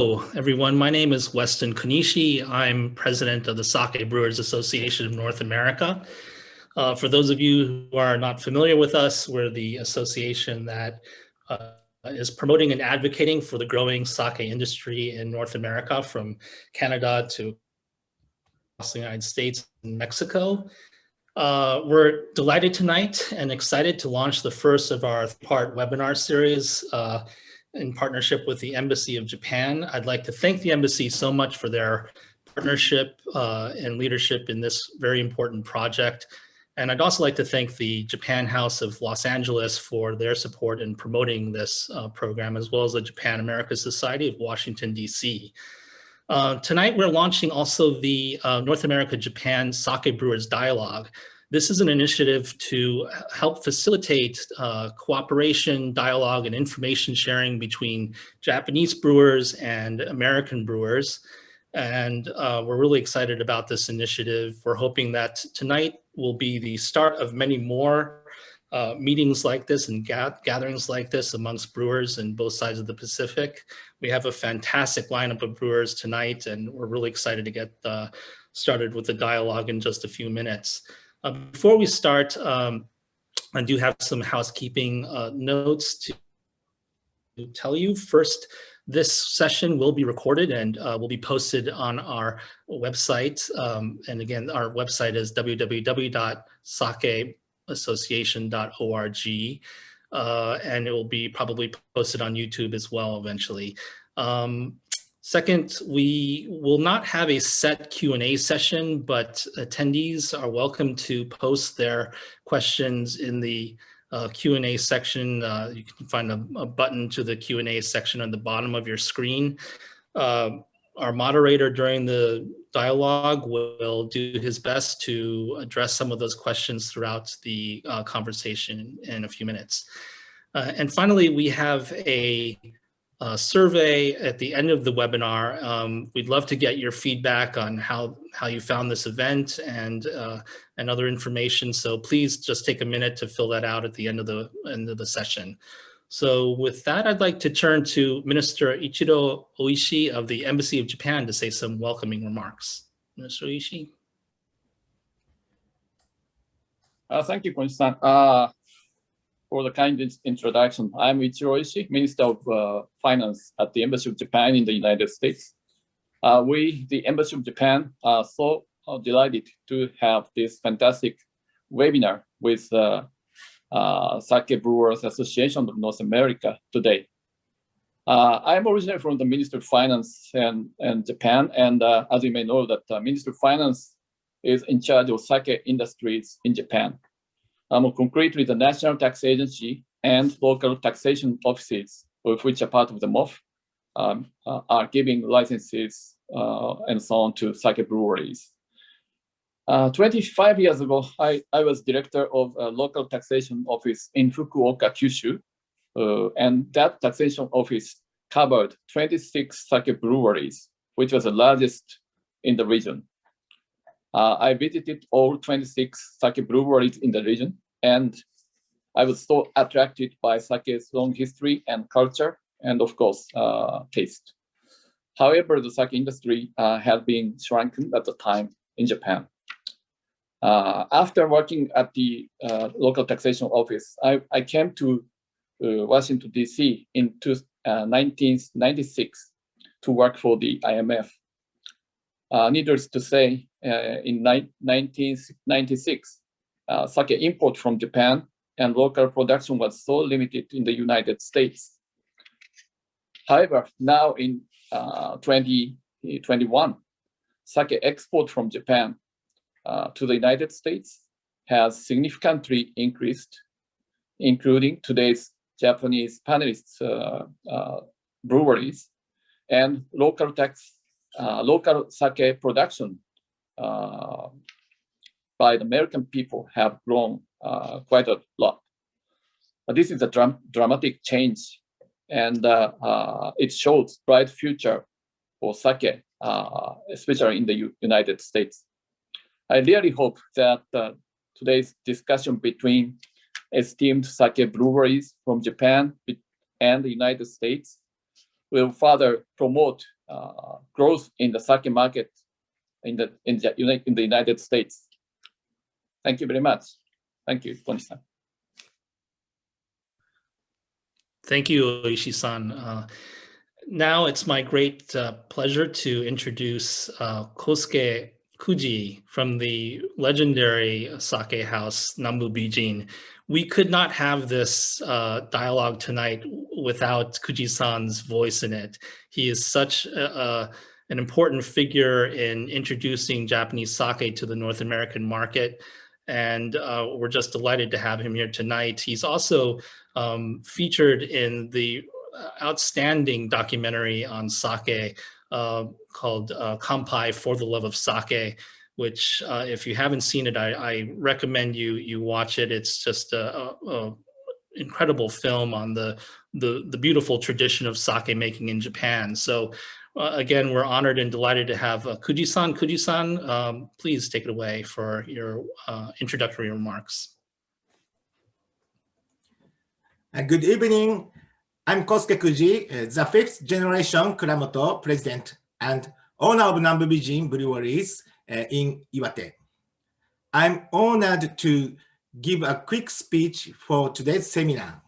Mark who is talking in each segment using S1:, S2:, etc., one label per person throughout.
S1: Hello, everyone. My name is Weston Konishi. I'm president of the Sake Brewers Association of North America. For those of you who are not familiar with us, we're the association that is promoting and advocating for the growing sake industry in North America, from Canada to the United States and Mexico. We're delighted tonight and excited to launch the first of our part webinar series in partnership with the Embassy of Japan. I'd like to thank the Embassy so much for their partnership and leadership in this very important project. And I'd also like to thank the Japan House of Los Angeles for their support in promoting this program, as well as the Japan America Society of Washington, D.C. Tonight, we're launching also the North America Japan Sake Brewers Dialogue. This is an initiative to help facilitate cooperation, dialogue, and information sharing between Japanese brewers and American brewers. And we're really excited about this initiative. We're hoping that tonight will be the start of many more meetings like this and gatherings like this amongst brewers in both sides of the Pacific. We have a fantastic lineup of brewers tonight, and we're really excited to get started with the dialogue in just a few minutes. Before we start, I do have some housekeeping notes to tell you. First, this session will be recorded and will be posted on our website. And again, our website is www.sakeassociation.org. And it will be probably posted on YouTube as well eventually. Second, we will not have a set Q&A session, but attendees are welcome to post their questions in the Q&A section. You can find a button to the Q&A section on the bottom of your screen. Our moderator during the dialogue will do his best to address some of those questions throughout the conversation in a few minutes. And finally, we have a survey at the end of the webinar. We'd love to get your feedback on how you found this event and other information. So please just take a minute to fill that out at the end of the session. So with that, I'd like to turn to Minister Ichiro Oishi of the Embassy of Japan to say some welcoming remarks. Minister Oishi.
S2: Thank you, Konishi-san, for the kind introduction. I'm Ichiro Oishi, Minister of Finance at the Embassy of Japan in the United States. We, the Embassy of Japan, are so delighted to have this fantastic webinar with Sake Brewers Association of North America today. I'm originally from the Ministry of Finance and Japan, and as you may know, that Ministry of Finance is in charge of sake industries in Japan. Concretely, the National Tax Agency and local taxation offices, of which are part of the MOF, are giving licenses and so on to sake breweries. 25 years ago, I was director of a local taxation office in Fukuoka, Kyushu, and that taxation office covered 26 sake breweries, which was the largest in the region. I visited all 26 sake breweries in the region, and I was so attracted by sake's long history and culture, and of course, taste. However, the sake industry had been shrunken at the time in Japan. After working at the local taxation office, I came to Washington, D.C. in 1996 to work for the IMF. Needless to say, in 1996, sake import from Japan and local production was so limited in the United States. However, now in 2021, sake export from Japan to the United States has significantly increased, including today's Japanese panelists' breweries, and local sake production by the American people have grown quite a lot. This is a dramatic change, and it shows bright future for sake, especially in the United States. I really hope that today's discussion between esteemed sake breweries from Japan and the United States will further promote growth in the sake market in the United States. Thank you very much. Thank you, Konishi-san.
S1: Thank you, Oishi-san. Now it's my great pleasure to introduce Kosuke Kuji from the legendary sake house Nambu Bijin. We could not have this dialogue tonight without Kuji-san's voice in it. He is such an important figure in introducing Japanese sake to the North American market, and we're just delighted to have him here tonight. He's also featured in the outstanding documentary on sake called Kanpai for the Love of Sake, which if you haven't seen it, I recommend you watch it. It's just a incredible film on the beautiful tradition of sake making in Japan. So again, we're honored and delighted to have Kuji-san. Kuji-san, please take it away for your introductory remarks.
S3: Good evening. I'm Kosuke Kuji, the fifth generation Kuramoto president and owner of Nambu Bijin Breweries in Iwate. I'm honored to give a quick speech for today's seminar.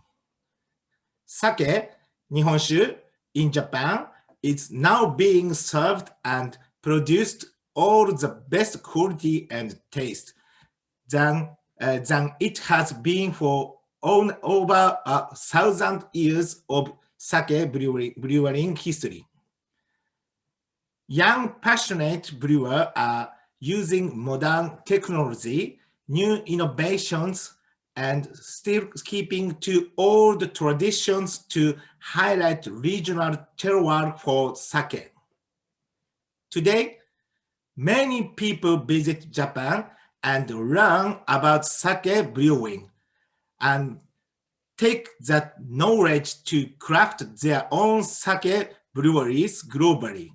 S3: Sake, Nihonshu, in Japan is now being served and produced all the best quality and taste than it has been for over 1,000 years of sake brewing history. Young, passionate brewers are using modern technology, new innovations, and still keeping to old traditions to highlight regional terroir for sake. Today, many people visit Japan and learn about sake brewing and take that knowledge to craft their own sake breweries globally.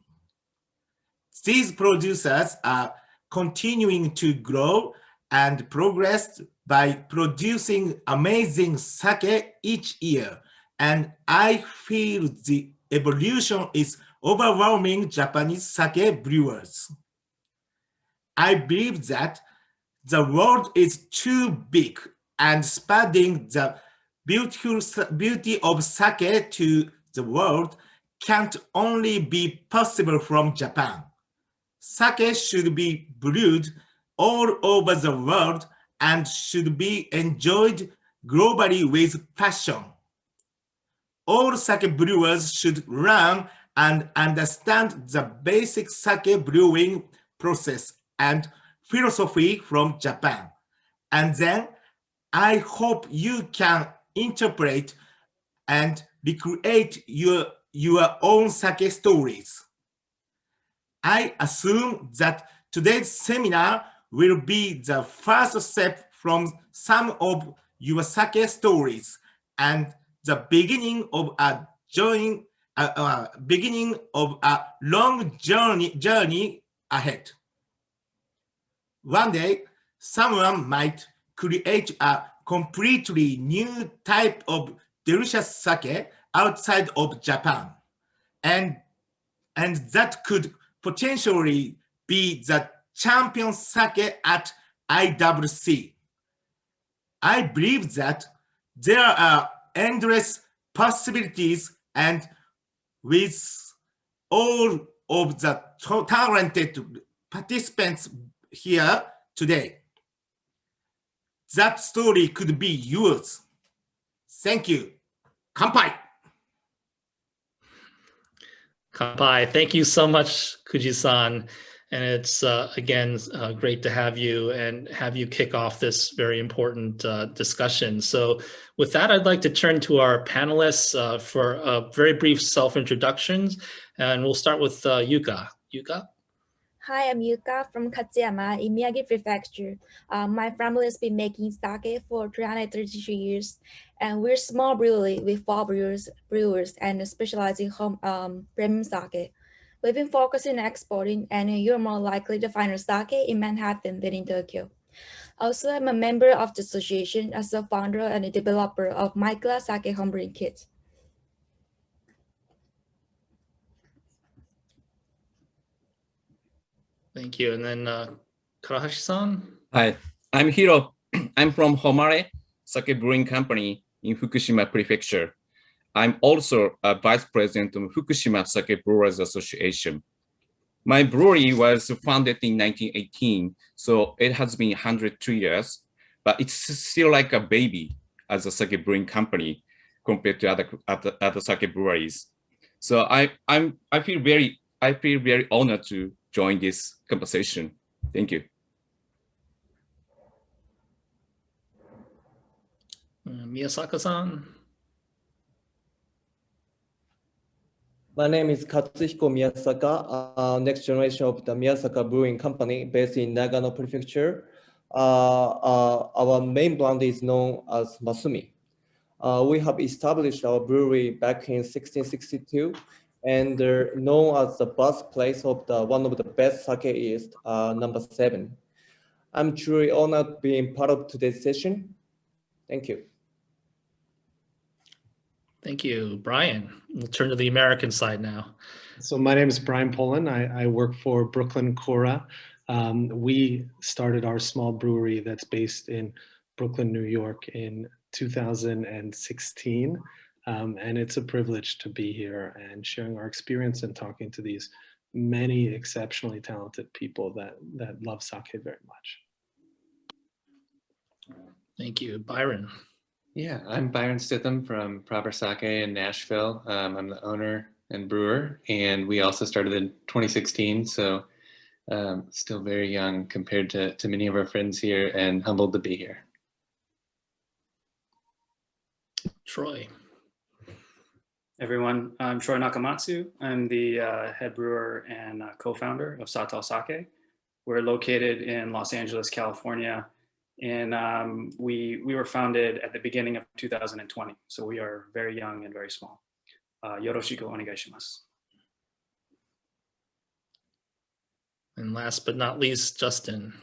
S3: These producers are continuing to grow and progress by producing amazing sake each year, and I feel the evolution is overwhelming Japanese sake brewers. I believe that the world is too big, and spreading the beauty of sake to the world can't only be possible from Japan. Sake should be brewed all over the world and should be enjoyed globally with passion. All sake brewers should learn and understand the basic sake brewing process and philosophy from Japan. And then I hope you can interpret and recreate your own sake stories. I assume that today's seminar will be the first step from some of your sake stories and the beginning of a long journey ahead. One day, someone might create a completely new type of delicious sake outside of Japan, and that could potentially be the champion sake at IWC. I believe that there are endless possibilities, and with all of the talented participants here today, that story could be yours. Thank you. Kanpai.
S1: Kanpai. Thank you so much, Kuji-san. And it's, again, great to have you and have you kick off this very important discussion. So with that, I'd like to turn to our panelists for very brief self-introductions. And we'll start with Yuka. Yuka?
S4: Hi, I'm Yuka from Katsuyama in Miyagi Prefecture. My family has been making sake for 333 years, and we're a small brewery with 4 brewers and specialize in home premium sake. We've been focusing on exporting, and you're more likely to find our sake in Manhattan than in Tokyo. Also, I'm a member of the association as a founder and a developer of My Glass Sake homebrewing kits.
S1: Thank you. And then Karahashi-san.
S5: Hi, I'm Hiro. I'm from Homare Sake Brewing Company in Fukushima Prefecture. I'm also a vice president of Fukushima Sake Brewers Association. My brewery was founded in 1918, so it has been 102 years, but it's still like a baby as a sake brewing company compared to other sake breweries. So I feel very honored to join this conversation. Thank you.
S1: Miyasaka-san.
S6: My name is Katsuhiko Miyasaka, next generation of the Miyasaka Brewing Company based in Nagano Prefecture. Our main brand is known as Masumi. We have established our brewery back in 1662 and they're known as the birthplace of one of the best sake is number 7. I'm truly honored being part of today's session. Thank you.
S1: Thank you, Brian. We'll turn to the American side now.
S7: So my name is Brian Pollin. I work for Brooklyn Cora. We started our small brewery that's based in Brooklyn, New York in 2016. And it's a privilege to be here and sharing our experience and talking to these many exceptionally talented people that love sake very much.
S1: Thank you, Byron.
S8: Yeah, I'm Byron Stithum from Proper Sake in Nashville. I'm the owner and brewer, and we also started in 2016, so still very young compared to many of our friends here, and humbled to be here.
S1: Troy.
S9: Everyone, I'm Troy Nakamatsu. I'm the head brewer and co-founder of Sato Sake. We're located in Los Angeles, California. And we were founded at the beginning of 2020. So we are very young and very small. Yoroshiku onegai shimasu.
S1: And last but not least, Justin.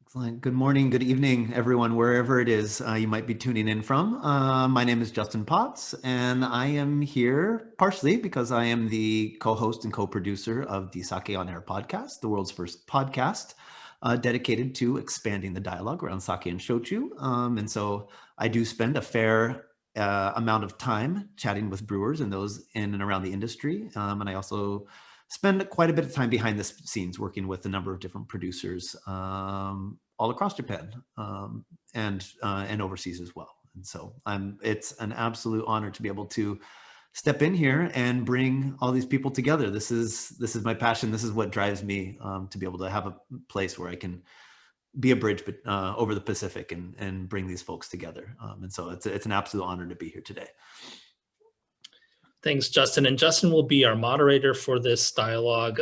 S10: Excellent. Good morning, good evening, everyone, wherever it is you might be tuning in from. My name is Justin Potts, and I am here partially because I am the co-host and co-producer of the Sake on Air podcast, the world's first podcast dedicated to expanding the dialogue around sake and shochu. And so I do spend a fair amount of time chatting with brewers and those in and around the industry. And I also spend quite a bit of time behind the scenes working with a number of different producers all across Japan and overseas as well. And so it's an absolute honor to be able to step in here and bring all these people together. This is my passion. This is what drives me to be able to have a place where I can be a bridge over the Pacific and bring these folks together. And so it's an absolute honor to be here today.
S1: Thanks, Justin. And Justin will be our moderator for this dialogue.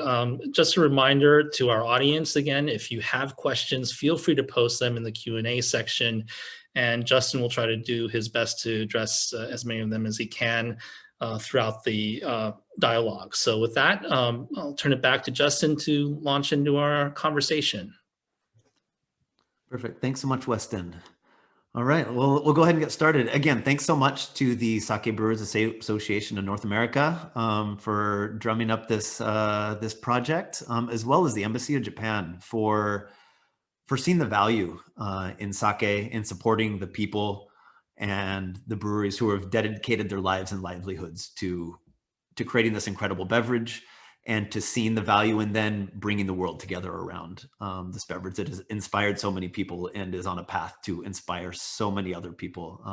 S1: Just a reminder to our audience again, if you have questions, feel free to post them in the Q&A section. And Justin will try to do his best to address as many of them as he can throughout the dialogue. So with that, I'll turn it back to Justin to launch into our conversation.
S10: Perfect. Thanks so much, Weston. All right, well, we'll go ahead and get started. Again, thanks so much to the Sake Brewers Association of North America for drumming up this this project, as well as the Embassy of Japan for seeing the value in sake, in supporting the people and the breweries who have dedicated their lives and livelihoods to creating this incredible beverage and to seeing the value and then bringing the world together around this beverage that has inspired so many people and is on a path to inspire so many other people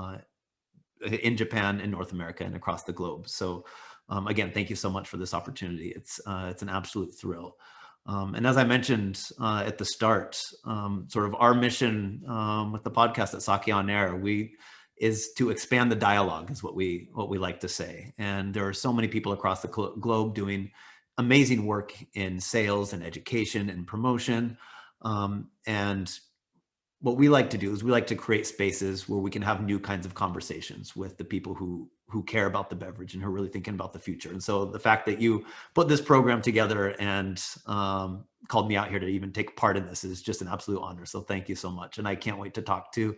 S10: in Japan, in North America, and across the globe. So again, thank you so much for this opportunity. It's an absolute thrill. And as I mentioned at the start, sort of our mission with the podcast at Sake on Air, is to expand the dialogue, is what we like to say. And there are so many people across the globe doing amazing work in sales and education and promotion. And what we like to do is we like to create spaces where we can have new kinds of conversations with the people who care about the beverage and who are really thinking about the future. And so the fact that you put this program together and called me out here to even take part in this is just an absolute honor. So thank you so much. And I can't wait to talk to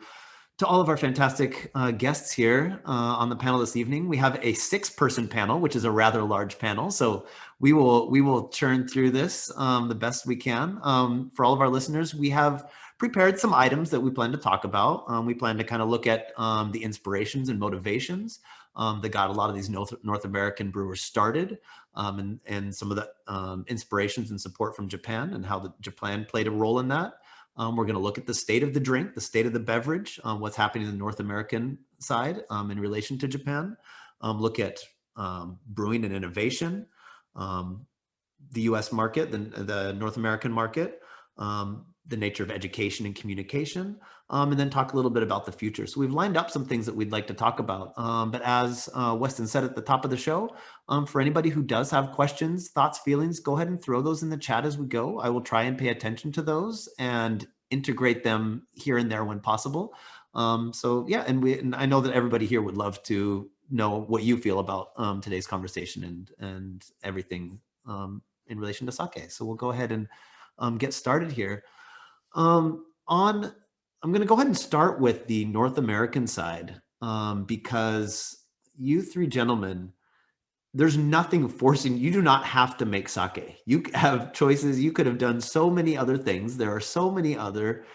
S10: to all of our fantastic guests here on the panel this evening. We have a 6-person panel, which is a rather large panel. So we will churn through this the best we can. For all of our listeners, we have prepared some items that we plan to talk about. We plan to kind of look at the inspirations and motivations that got a lot of these North American brewers started, and some of the inspirations and support from Japan and how Japan played a role in that. We're going to look at the state of the drink, the state of the beverage, what's happening in the North American side in relation to Japan. Look at brewing and innovation, the U.S. market, the North American market, the nature of education and communication, and then talk a little bit about the future. So we've lined up some things that we'd like to talk about. But as Weston said at the top of the show, for anybody who does have questions, thoughts, feelings, go ahead and throw those in the chat as we go. I will try and pay attention to those and integrate them here and there when possible. So yeah, and I know that everybody here would love to know what you feel about today's conversation and everything in relation to sake. So we'll go ahead and get started here. I'm going to go ahead and start with the North American side because you 3 gentlemen, there's nothing forcing you. Do not have to make sake. You have choices. You could have done so many other things. There are so many other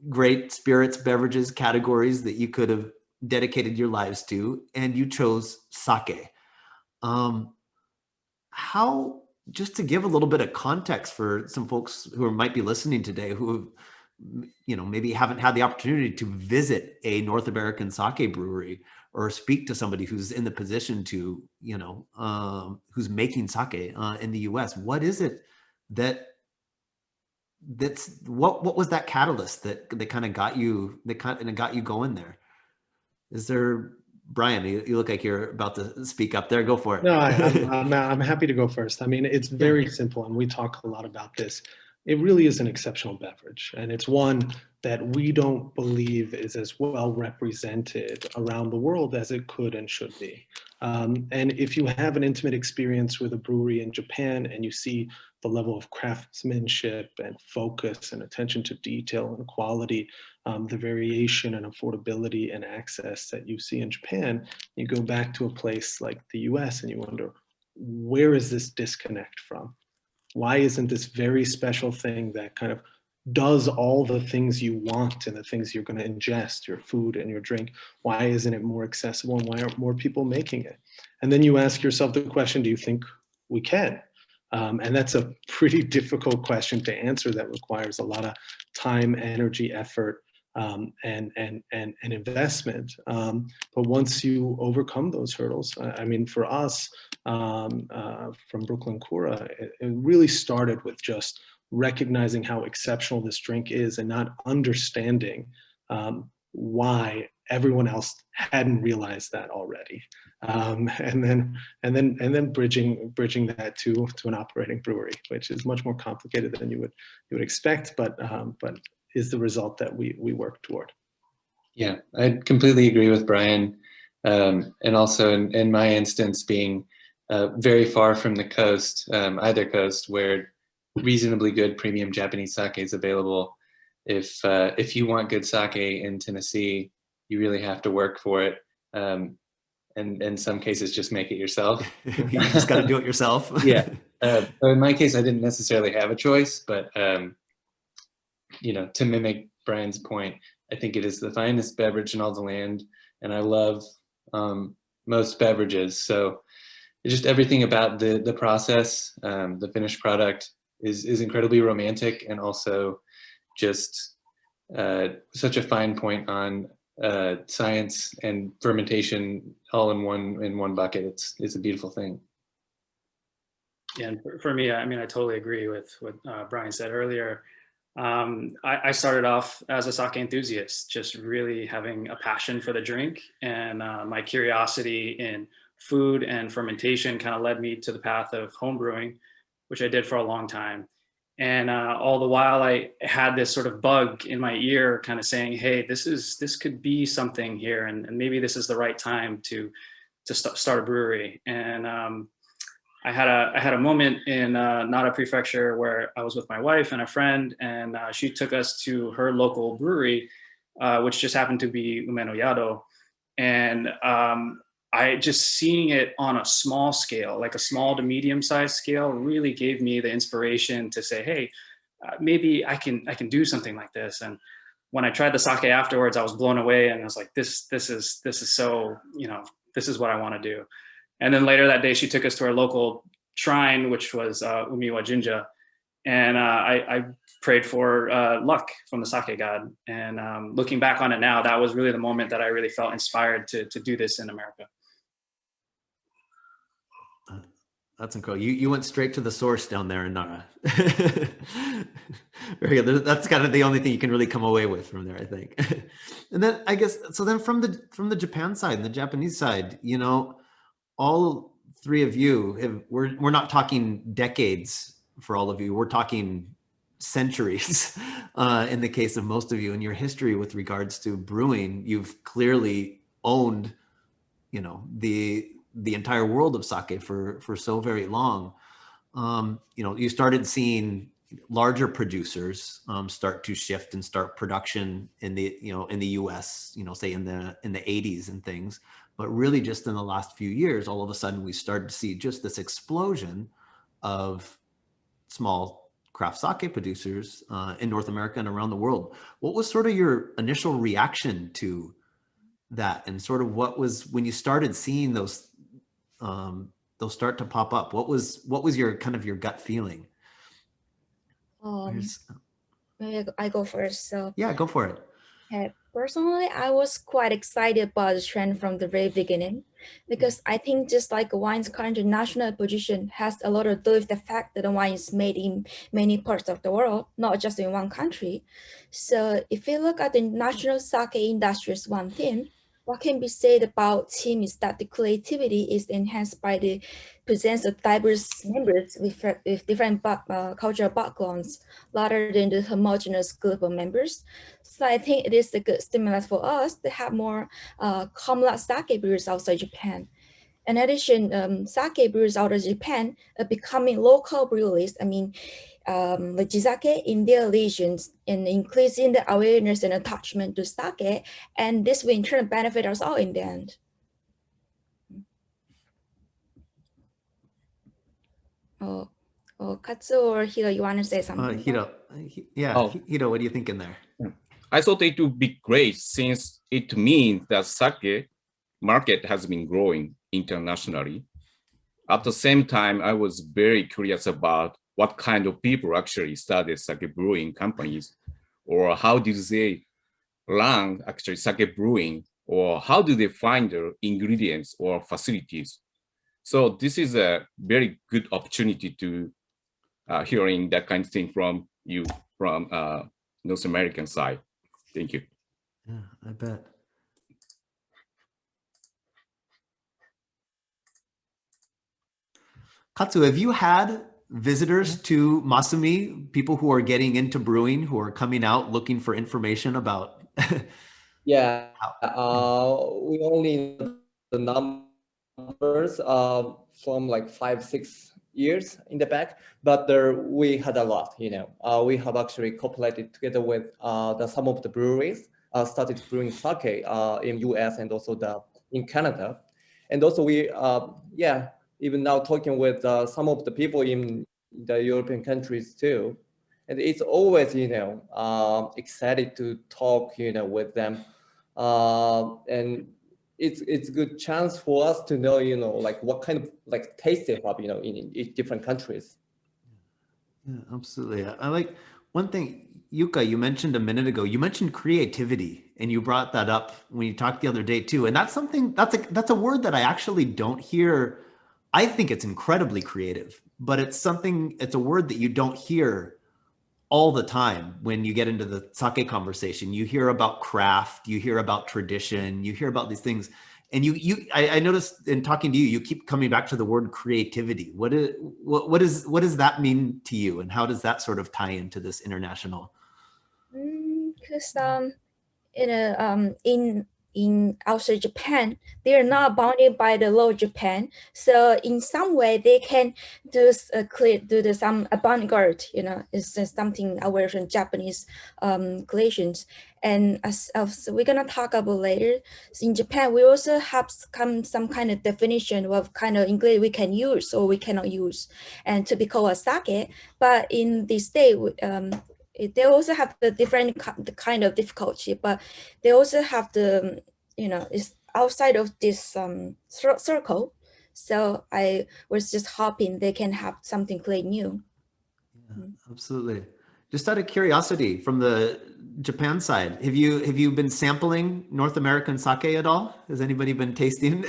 S10: great spirits, beverages, categories that you could have dedicated your lives to, and you chose sake. How, just to give a little bit of context for some folks who might be listening today, who, maybe haven't had the opportunity to visit a North American sake brewery or speak to somebody who's in the position to, who's making sake in the U.S. What is it what was that catalyst that kind of got you, got you going there? Is there, Brian, you look like you're about to speak up there. Go for it.
S7: No, I'm happy to go first. I mean, it's very simple, and we talk a lot about this. It really is an exceptional beverage, and it's one that we don't believe is as well represented around the world as it could and should be. And if you have an intimate experience with a brewery in Japan and you see the level of craftsmanship and focus and attention to detail and quality, the variation and affordability and access that you see in Japan, you go back to a place like the US and you wonder, where is this disconnect from? Why isn't this very special thing that kind of does all the things you want and the things you're going to ingest, your food and your drink, why isn't it more accessible, and why aren't more people making it? And then you ask yourself the question, do you think we can? And that's a pretty difficult question to answer that requires a lot of time, energy, effort, and investment. But once you overcome those hurdles, I mean, for us from Brooklyn Kura, it really started with just recognizing how exceptional this drink is and not understanding why everyone else hadn't realized that already, and then bridging that to an operating brewery, which is much more complicated than you would expect, but is the result that we work toward.
S8: Yeah, I completely agree with Brian, and also in my instance, being very far from the coast, either coast, where reasonably good premium Japanese sake is available. If you want good sake in Tennessee, you really have to work for it, and in some cases just make it yourself.
S10: You just got to do it yourself.
S8: Yeah. So in my case, I didn't necessarily have a choice, but to mimic Brian's point, I think it is the finest beverage in all the land, and I love most beverages. So just everything about the process, the finished product is incredibly romantic, and also just such a fine point on science and fermentation all in one bucket. It's a beautiful thing.
S9: Yeah, and for me, I mean, I totally agree with what Brian said earlier. I started off as a sake enthusiast, just really having a passion for the drink, and my curiosity in food and fermentation kind of led me to the path of home brewing, which I did for a long time. And all the while I had this sort of bug in my ear kind of saying, hey, this could be something here, and maybe this is the right time to start a brewery. And I had a moment in Nara Prefecture where I was with my wife and a friend, and she took us to her local brewery which just happened to be Ume no Yado. And I just seeing it on a small scale, like a small to medium sized scale, really gave me the inspiration to say, hey, maybe I can do something like this. And when I tried the sake afterwards, I was blown away, and I was like, this is so, this is what I want to do. And then later that day, she took us to our local shrine, which was Umiwa Jinja, and I prayed for luck from the sake god. And looking back on it now, that was really the moment that I really felt inspired to do this in America.
S10: That's incredible. You went straight to the source down there in Nara. Very good. That's kind of the only thing you can really come away with from there, I think. And then I guess, so then from the Japan side and the Japanese side, all three of you, we're not talking decades for all of you. We're talking centuries in the case of most of you. In your history with regards to brewing, you've clearly owned, the entire world of sake for so very long. You started seeing larger producers start to shift and start production in the US, say in the 80s and things. But really just in the last few years, all of a sudden we started to see just this explosion of small craft sake producers in North America and around the world. What was sort of your initial reaction to that, and sort of what was, when you started seeing those start to pop up, what was your kind of your gut feeling?
S4: Maybe I go first. So
S10: yeah, go for it.
S4: Okay. Personally, I was quite excited about the trend from the very beginning, because I think just like wine's current national position has a lot to do with the fact that the wine is made in many parts of the world, not just in one country. So if you look at the national sake industry's one thing, what can be said about him is that the creativity is enhanced by the presence of diverse members with different cultural backgrounds, rather than the homogeneous group of members. So I think it is a good stimulus for us to have more common sake brewers outside Japan. In addition, sake brewers out of Japan are becoming local breweries. Like Jizake in their regions, and increasing the awareness and attachment to sake, and this will in turn benefit us all in the end. Katsu or Hiro, you want to say something?
S10: Hiro, Hiro, what do you think in there?
S5: I thought it would be great, since it means that sake market has been growing internationally. At the same time, I was very curious about what kind of people actually started sake brewing companies, or how do they learn actually sake brewing, or how do they find their ingredients or facilities. So this is a very good opportunity to hearing that kind of thing from you, from North American side. Thank you.
S10: Yeah, I bet. Katsu, have you had visitors to Masumi, people who are getting into brewing, who are coming out looking for information about?
S6: Yeah, we only know the numbers from like 5-6 years in the back, but we had a lot. We have actually cooperated together with some of the breweries, started brewing sake in US and also in Canada, and also we even now talking with some of the people in the European countries too. And it's always, excited to talk, with them. And it's a good chance for us to know, like what kind of like taste they have, in different countries.
S10: Yeah, absolutely. I like one thing, Yuka, you mentioned a minute ago, you mentioned creativity, and you brought that up when you talked the other day too. And that's something, that's a word that I actually don't hear. I think it's incredibly creative, but it's a word that you don't hear all the time when you get into the sake conversation. You hear about craft, you hear about tradition, you hear about these things. And I noticed in talking to you, you keep coming back to the word creativity. What does that mean to you? And how does that sort of tie into this international?
S4: Because in in outside Japan, they are not bounded by the law of Japan. So in some way, they can do some avant-garde. It's just something away from Japanese creations. And as we're gonna talk about later, in Japan, we also have some kind of definition of kind of ingredient we can use or we cannot use, and to be called a sake. But in this day, they also have the different kind of difficulty, but they also have the, it's outside of this circle. So I was just hoping they can have something quite new.
S10: Yeah, absolutely. Just out of curiosity, from the Japan side, have you been sampling North American sake at all? Has anybody been tasting?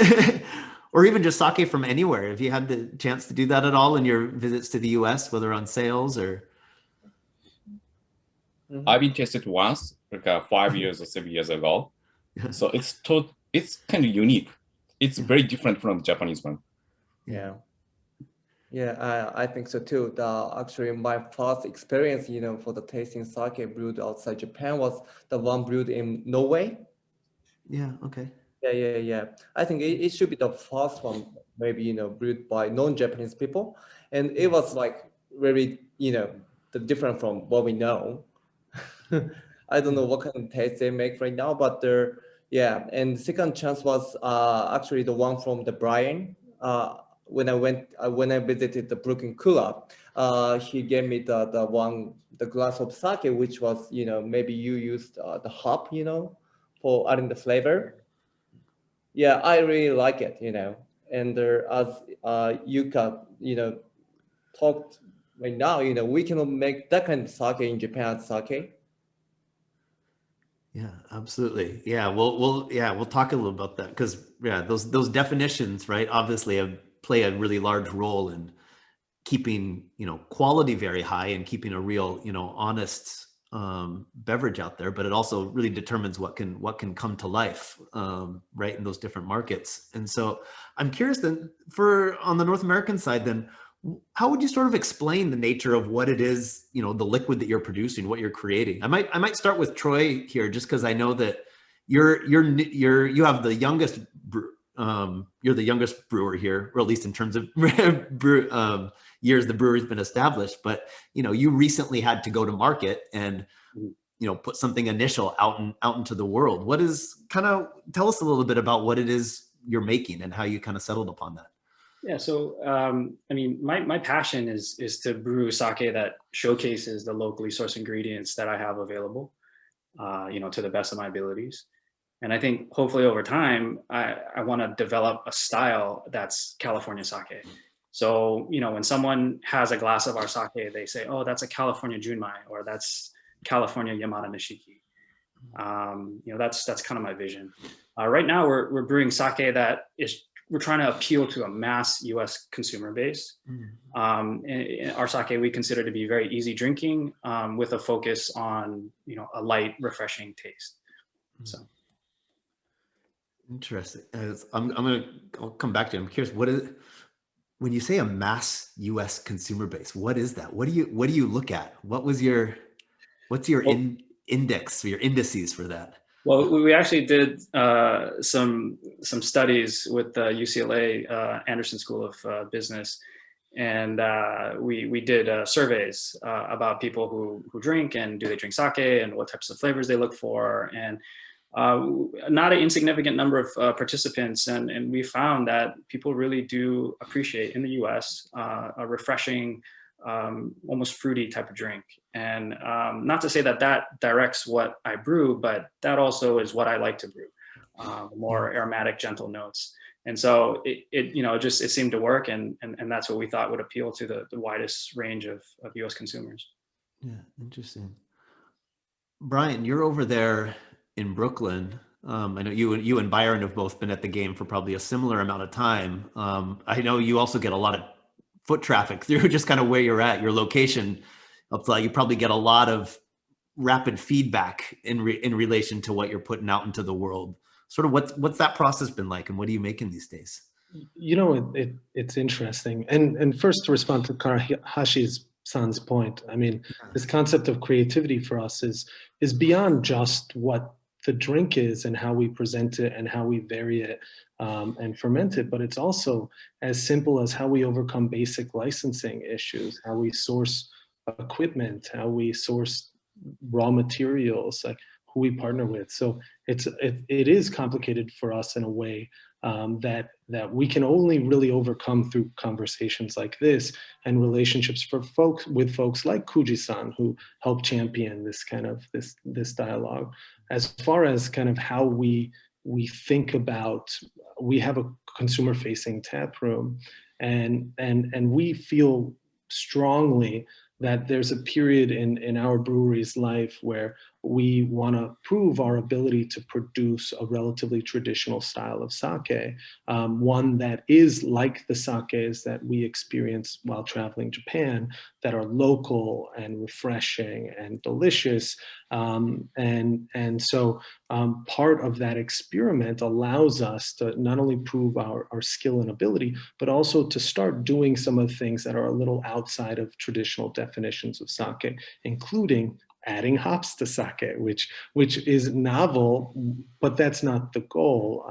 S10: Or even just sake from anywhere? Have you had the chance to do that at all in your visits to the US, whether on sales or?
S5: I've been tested once, like 5 years or 7 years ago. So it's kind of unique. It's very different from the Japanese one.
S6: Yeah. Yeah, I think so too. Actually, my first experience, for the tasting sake brewed outside Japan was the one brewed in Norway.
S10: Yeah. Okay.
S6: Yeah. I think it should be the first one, maybe, brewed by non-Japanese people. And it was like very, the different from what we know. I don't know what kind of taste they make right now, but and the second chance was actually the one from the Brian. When I visited the Brooklyn Cooler, he gave me the glass of sake, which was, maybe you used the hop, for adding the flavor. Yeah, I really like it, and as Yuka, talked right now, we cannot make that kind of sake in Japan sake.
S10: Yeah, absolutely. Yeah, we'll talk a little about that, because those definitions, right, obviously play a really large role in keeping quality very high and keeping a real honest beverage out there, but it also really determines what can come to life right in those different markets. And so I'm curious then, on the North American side, then how would you sort of explain the nature of what it is, the liquid that you're producing, what you're creating? I might start with Troy here, just because I know that you have the youngest you're the youngest brewer here, or at least in terms of years the brewery's been established. But you recently had to go to market and put something initial out into the world. Tell us a little bit about what it is you're making and how you kind of settled upon that.
S9: Yeah, so my passion is to brew sake that showcases the locally sourced ingredients that I have available, to the best of my abilities. And I think hopefully over time, I want to develop a style that's California sake. So, when someone has a glass of our sake, they say, oh, that's a California Junmai, or that's California Yamada Nishiki. That's kind of my vision. Right now, we're brewing sake that we're trying to appeal to a mass U.S. consumer base. And our sake we consider to be very easy drinking, with a focus on a light, refreshing taste. So.
S10: Interesting. I'll come back to you. I'm curious, when you say a mass U.S. consumer base, what is that? What do you look at? What's your index or your indices for that?
S9: Well, we actually did some studies with the UCLA Anderson School of Business, and we did surveys about people who drink, and do they drink sake, and what types of flavors they look for, and not an insignificant number of participants, and we found that people really do appreciate in the US a refreshing, almost fruity type of drink. And not to say that directs what I brew, but that also is what I like to brew, more aromatic, gentle notes. And so it seemed to work, and that's what we thought would appeal to the widest range of US consumers.
S10: Yeah, interesting. Brian, you're over there in Brooklyn. I know you and Byron have both been at the game for probably a similar amount of time. I know you also get a lot of foot traffic through just kind of where you're at, your location. You probably get a lot of rapid feedback in relation to what you're putting out into the world. Sort of what's that process been like, and what are you making these days?
S7: It's interesting. And first, to respond to Karahashi's point, this concept of creativity for us is beyond just what the drink is and how we present it and how we vary it and ferment it, but it's also as simple as how we overcome basic licensing issues, how we source equipment, how we source raw materials, like who we partner with. So it is complicated for us in a way that we can only really overcome through conversations like this and relationships with folks like Kuji-san, who help champion this kind of this dialogue. As far as kind of how we think about, we have a consumer-facing tap room, and we feel strongly that there's a period in our brewery's life where we want to prove our ability to produce a relatively traditional style of sake, one that is like the sakes that we experience while traveling Japan, that are local and refreshing and delicious. And so part of that experiment allows us to not only prove our skill and ability, but also to start doing some of the things that are a little outside of traditional definitions of sake, including adding hops to sake, which is novel, but that's not the goal.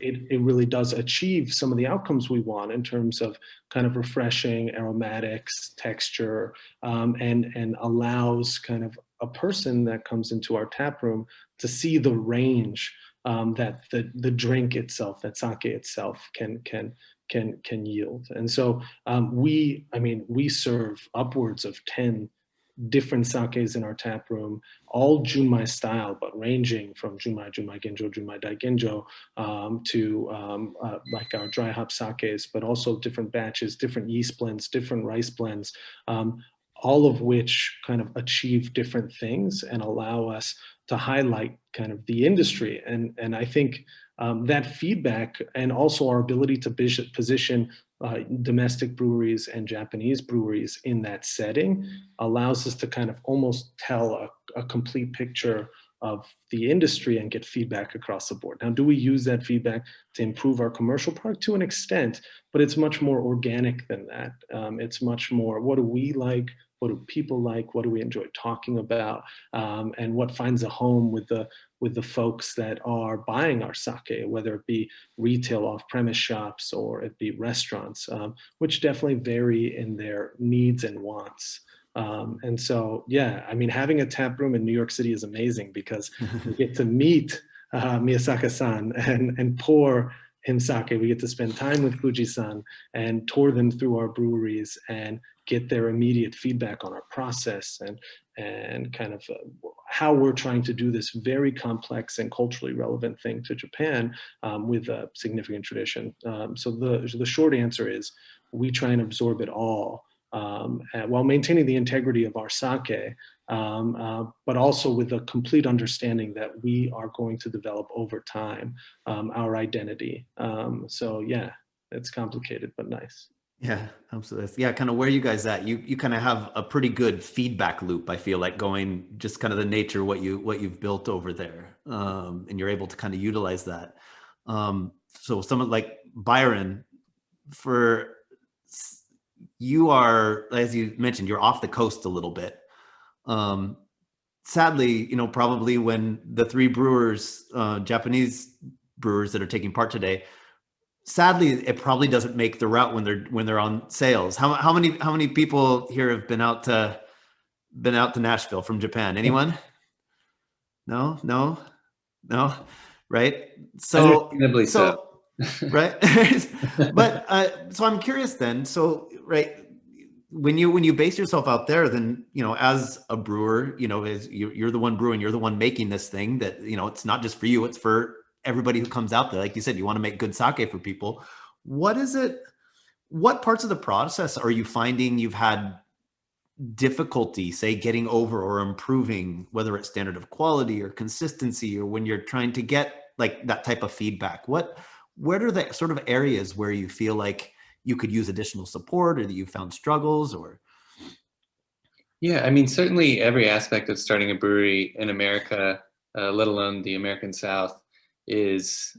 S7: It really does achieve some of the outcomes we want in terms of kind of refreshing aromatics, texture, and allows kind of a person that comes into our tap room to see the range that the drink itself, that sake itself can yield. And so we serve upwards of 10 different sakes in our tap room, all Junmai style, but ranging from Junmai, Junmai Genjo, Junmai Daigenjo, to like our dry hop sakes, but also different batches, different yeast blends, different rice blends, all of which kind of achieve different things and allow us to highlight kind of the industry. And I think that feedback, and also our ability to position domestic breweries and Japanese breweries in that setting, allows us to kind of almost tell a complete picture of the industry and get feedback across the board. Now, do we use that feedback to improve our commercial product? To an extent, but it's much more organic than that. It's much more, what do we like? What do people like? What do we enjoy talking about? And what finds a home with the folks that are buying our sake, whether it be retail off-premise shops or it be restaurants, which definitely vary in their needs and wants. And so, yeah, I mean, having a tap room in New York City is amazing because we get to meet Miyasaka-san and pour him sake. We get to spend time with Kuji-san and tour them through our breweries and get their immediate feedback on our process and kind of how we're trying to do this very complex and culturally relevant thing to Japan with a significant tradition. So the short answer is we try and absorb it all while maintaining the integrity of our sake, but also with a complete understanding that we are going to develop over time our identity. So yeah, it's complicated, but nice.
S10: Yeah, absolutely. Yeah, kind of where you guys at? You kind of have a pretty good feedback loop, I feel like, going just kind of the nature of what you've built over there, and you're able to kind of utilize that. So someone like Byron, for you are, as you mentioned, you're off the coast a little bit. Sadly, probably when the three brewers, Japanese brewers that are taking part today, sadly, it probably doesn't make the route when they're on sales. How many people here have been out to Nashville from Japan? Anyone? No, right? So right. But so I'm curious then. So right, when you base yourself out there, then as a brewer, as you're the one brewing, you're the one making this thing that it's not just for you, it's for everybody who comes out there. Like you said, you want to make good sake for people. What parts of the process are you finding you've had difficulty, say, getting over or improving, whether it's standard of quality or consistency, or when you're trying to get like that type of feedback? What are the sort of areas where you feel like you could use additional support, or that you found struggles? Or
S8: yeah, I mean, certainly every aspect of starting a brewery in America, let alone the American South, is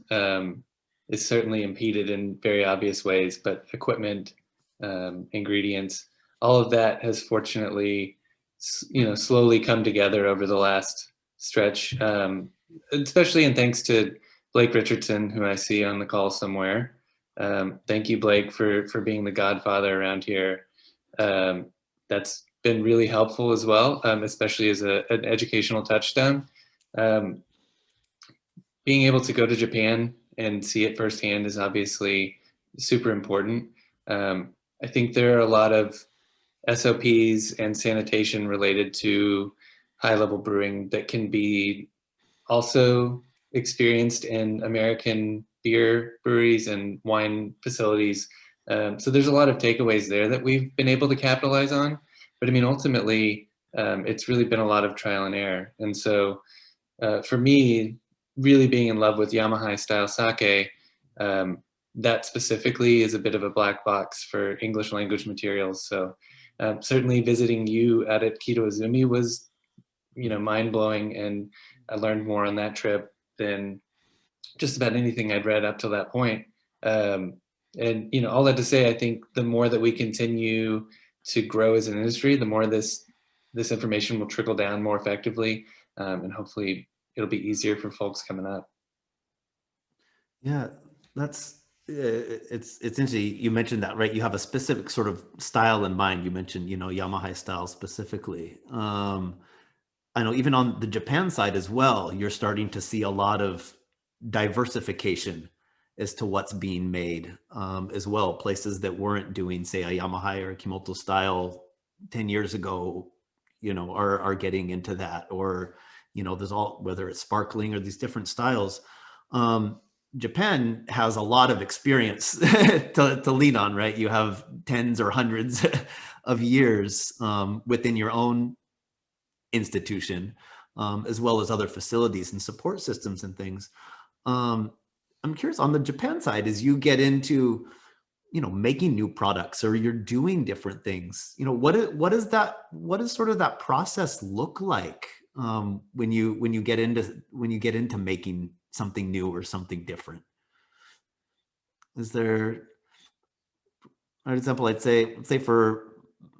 S8: certainly impeded in very obvious ways, but equipment, ingredients, all of that has fortunately, slowly come together over the last stretch. especially in thanks to Blake Richardson, who I see on the call somewhere. Thank you, Blake, for being the godfather around here. That's been really helpful as well, especially as an educational touchstone. Being able to go to Japan and see it firsthand is obviously super important. I think there are a lot of SOPs and sanitation related to high-level brewing that can be also experienced in American beer breweries and wine facilities. So there's a lot of takeaways there that we've been able to capitalize on. But I mean, ultimately, it's really been a lot of trial and error. And so for me, really being in love with Yamahai style sake, that specifically is a bit of a black box for English language materials. So certainly visiting you out at Kito Izumi was, mind-blowing, and I learned more on that trip than just about anything I'd read up till that point. And all that to say, I think the more that we continue to grow as an industry, the more this information will trickle down more effectively, and hopefully it'll be easier for folks coming up.
S10: Yeah, that's it's interesting. You mentioned that, right? You have a specific sort of style in mind. You mentioned, Yamahai style specifically. I know even on the Japan side as well, you're starting to see a lot of diversification as to what's being made as well. Places that weren't doing, say, a Yamahai or a Kimoto style 10 years ago, are getting into that. Or, there's whether it's sparkling or these different styles. Japan has a lot of experience to lean on, right? You have tens or hundreds of years within your own institution, as well as other facilities and support systems and things. I'm curious on the Japan side, as you get into, making new products or you're doing different things, what does sort of that process look like when you get into making something new or something different? Is there, for example, let's say for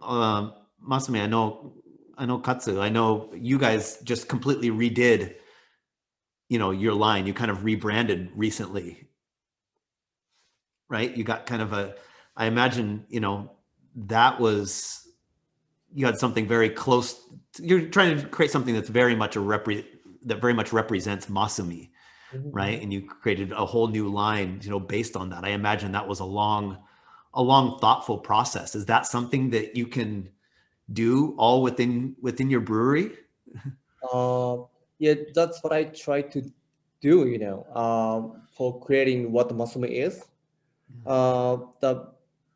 S10: Masumi, I know Katsu, I know you guys just completely redid, your line. You kind of rebranded recently, right? You got kind of I imagine, that was, you had something very close. You're trying to create something that's very much that very much represents Masumi, right? And you created a whole new line, based on that. I imagine that was a long, thoughtful process. Is that something that you can do all within your brewery?
S6: Yeah, that's what I try to do, for creating what Masumi is.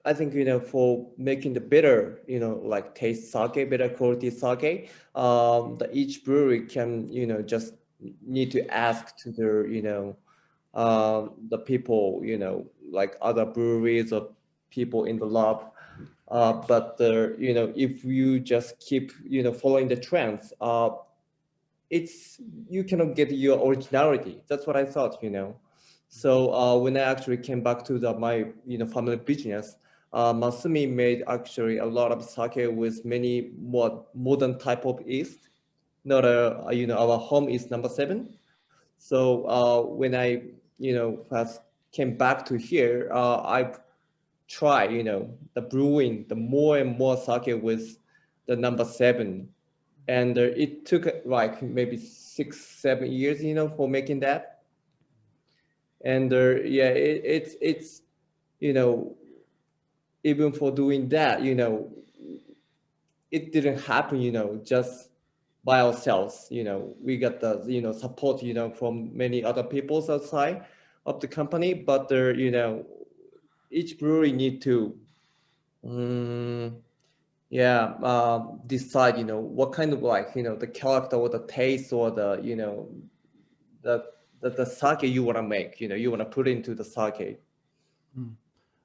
S6: I think, for making the better, like taste sake, better quality sake, each brewery can, just need to ask to their, the people, like other breweries or people in the lab. But if you just keep, following the trends, you cannot get your originality. That's what I thought, So when I actually came back to my, family business, Masumi made actually a lot of sake with many more modern type of yeast. Not our home is number 7. So when I, first came back to here, I try, the brewing, the more and more sake with the number 7. And it took like maybe 6-7 years, for making that. And yeah, it's, even for doing that, it didn't happen, just by ourselves. We got the, support, from many other peoples outside of the company, but each brewery need to, decide, what kind of the character or the taste or the, the sake you want to make, you want to put into the sake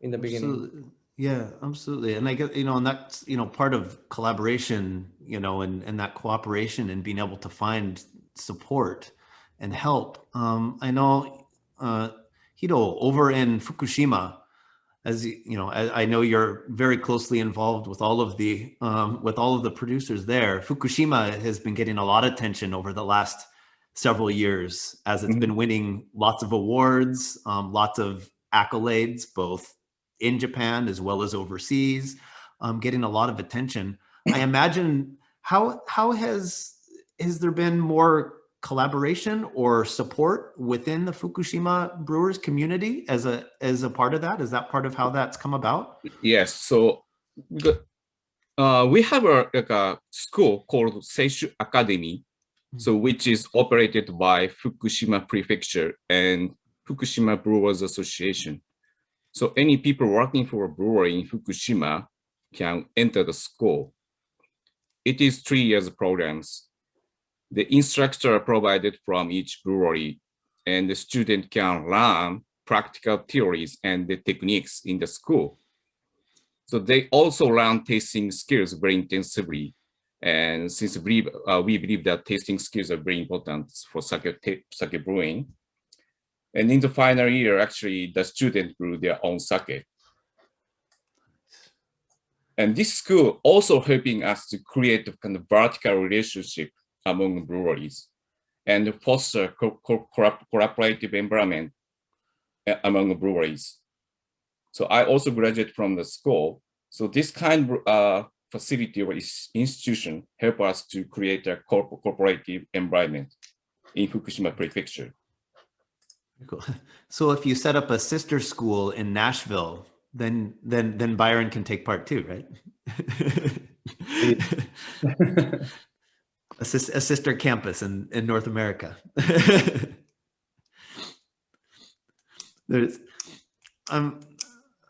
S6: in the beginning.
S10: Absolutely. Yeah, absolutely. And I guess, and that's, part of collaboration, and that cooperation and being able to find support and help. I know, Hiro, over in Fukushima, as I know you're very closely involved with all of the producers there. Fukushima has been getting a lot of attention over the last several years as it's been winning lots of awards, lots of accolades, both in Japan as well as overseas, getting a lot of attention. I imagine how has there been more collaboration or support within the Fukushima Brewers community as a part of that? Is that part of how that's come about?
S5: Yes. So we have a school called Seishu Academy, so which is operated by Fukushima Prefecture and Fukushima Brewers Association. So any people working for a brewery in Fukushima can enter the school. It is 3 years programs. The instructor are provided from each brewery, and the student can learn practical theories and the techniques in the school. So they also learn tasting skills very intensively. And since we believe that tasting skills are very important for sake brewing. And in the final year, actually, the students brew their own sake. And this school also helping us to create a kind of vertical relationship among breweries and foster cooperative environment among breweries. So I also graduated from the school. So this kind of facility or institution help us to create a cooperative environment in Fukushima Prefecture.
S10: Cool. So if you set up a sister school in Nashville, then Byron can take part too, right? A sister campus in North America.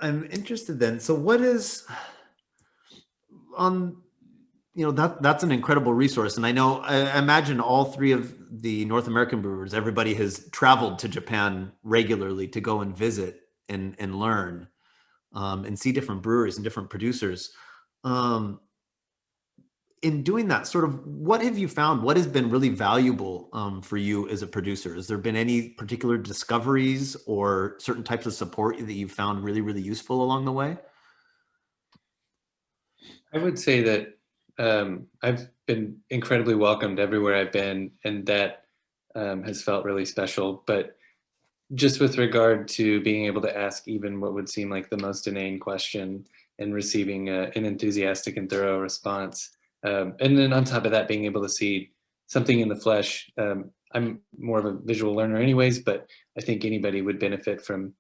S10: I'm interested then. So what is that's an incredible resource. And I imagine all three of the North American brewers, everybody has traveled to Japan regularly to go and visit and learn and see different breweries and different producers. In doing that, sort of, what have you found? What has been really valuable for you as a producer? Has there been any particular discoveries or certain types of support that you've found really, really useful along the way?
S8: I would say that I've been incredibly welcomed everywhere I've been, and that has felt really special. But just with regard to being able to ask even what would seem like the most inane question and receiving an enthusiastic and thorough response, and then on top of that, being able to see something in the flesh. I'm more of a visual learner anyways, but I think anybody would benefit from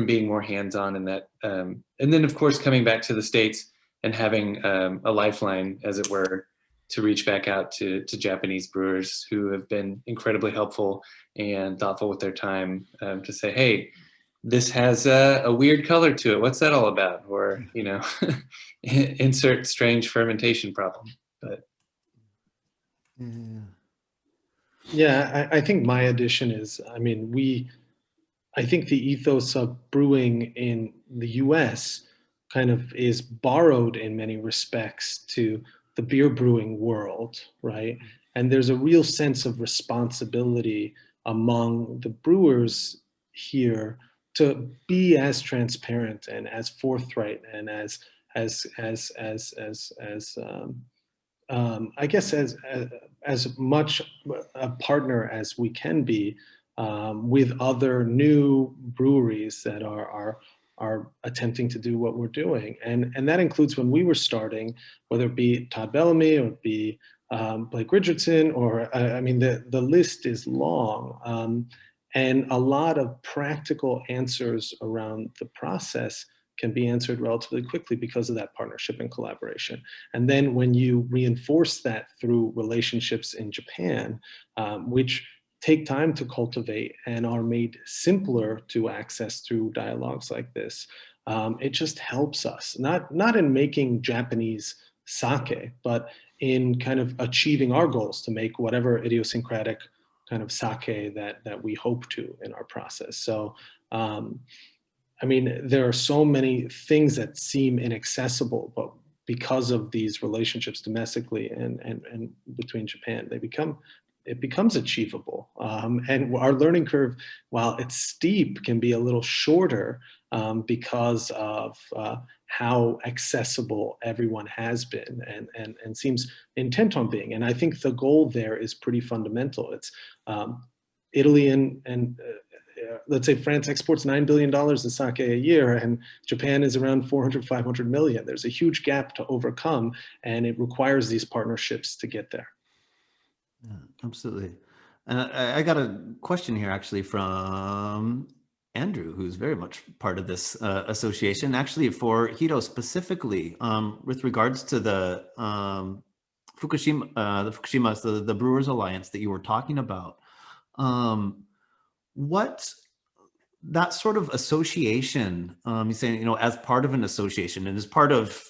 S8: being more hands-on in that. And then of course, coming back to the States and having a lifeline, as it were, to reach back out to Japanese brewers who have been incredibly helpful and thoughtful with their time, to say, hey, this has a weird color to it. What's that all about? Or, insert strange fermentation problem. But
S7: yeah, I think my addition is, I think the ethos of brewing in the US kind of is borrowed in many respects to the beer brewing world, right? And there's a real sense of responsibility among the brewers here to be as transparent and as forthright and as I guess as much a partner as we can be with other new breweries that are attempting to do what we're doing, and that includes when we were starting, whether it be Todd Bellamy or it be Blake Richardson, or the list is long, and a lot of practical answers around the process can be answered relatively quickly because of that partnership and collaboration. And then when you reinforce that through relationships in Japan, which take time to cultivate and are made simpler to access through dialogues like this, it just helps us, not in making Japanese sake, but in kind of achieving our goals to make whatever idiosyncratic kind of sake that we hope to in our process. So, there are so many things that seem inaccessible, but because of these relationships domestically and between Japan, it becomes achievable. And our learning curve, while it's steep, can be a little shorter because of how accessible everyone has been and seems intent on being. And I think the goal there is pretty fundamental. It's Italy and let's say France exports $9 billion of sake a year, and Japan is around 400, 500 million. There's a huge gap to overcome, and it requires these partnerships to get there.
S10: Yeah, absolutely. And I got a question here actually from Andrew, who's very much part of this association, actually for Hiro specifically, with regards to the Fukushima, the Brewers Alliance that you were talking about. What that sort of association, you're saying, you know, as part of an association and as part of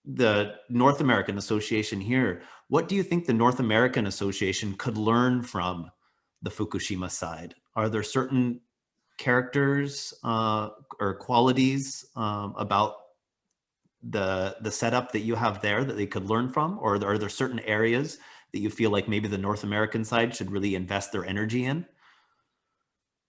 S10: the North American Association here, what do you think the North American Association could learn from the Fukushima side? Are there certain characters or qualities about the setup that you have there that they could learn from? Or are there certain areas that you feel like maybe the North American side should really invest their energy in?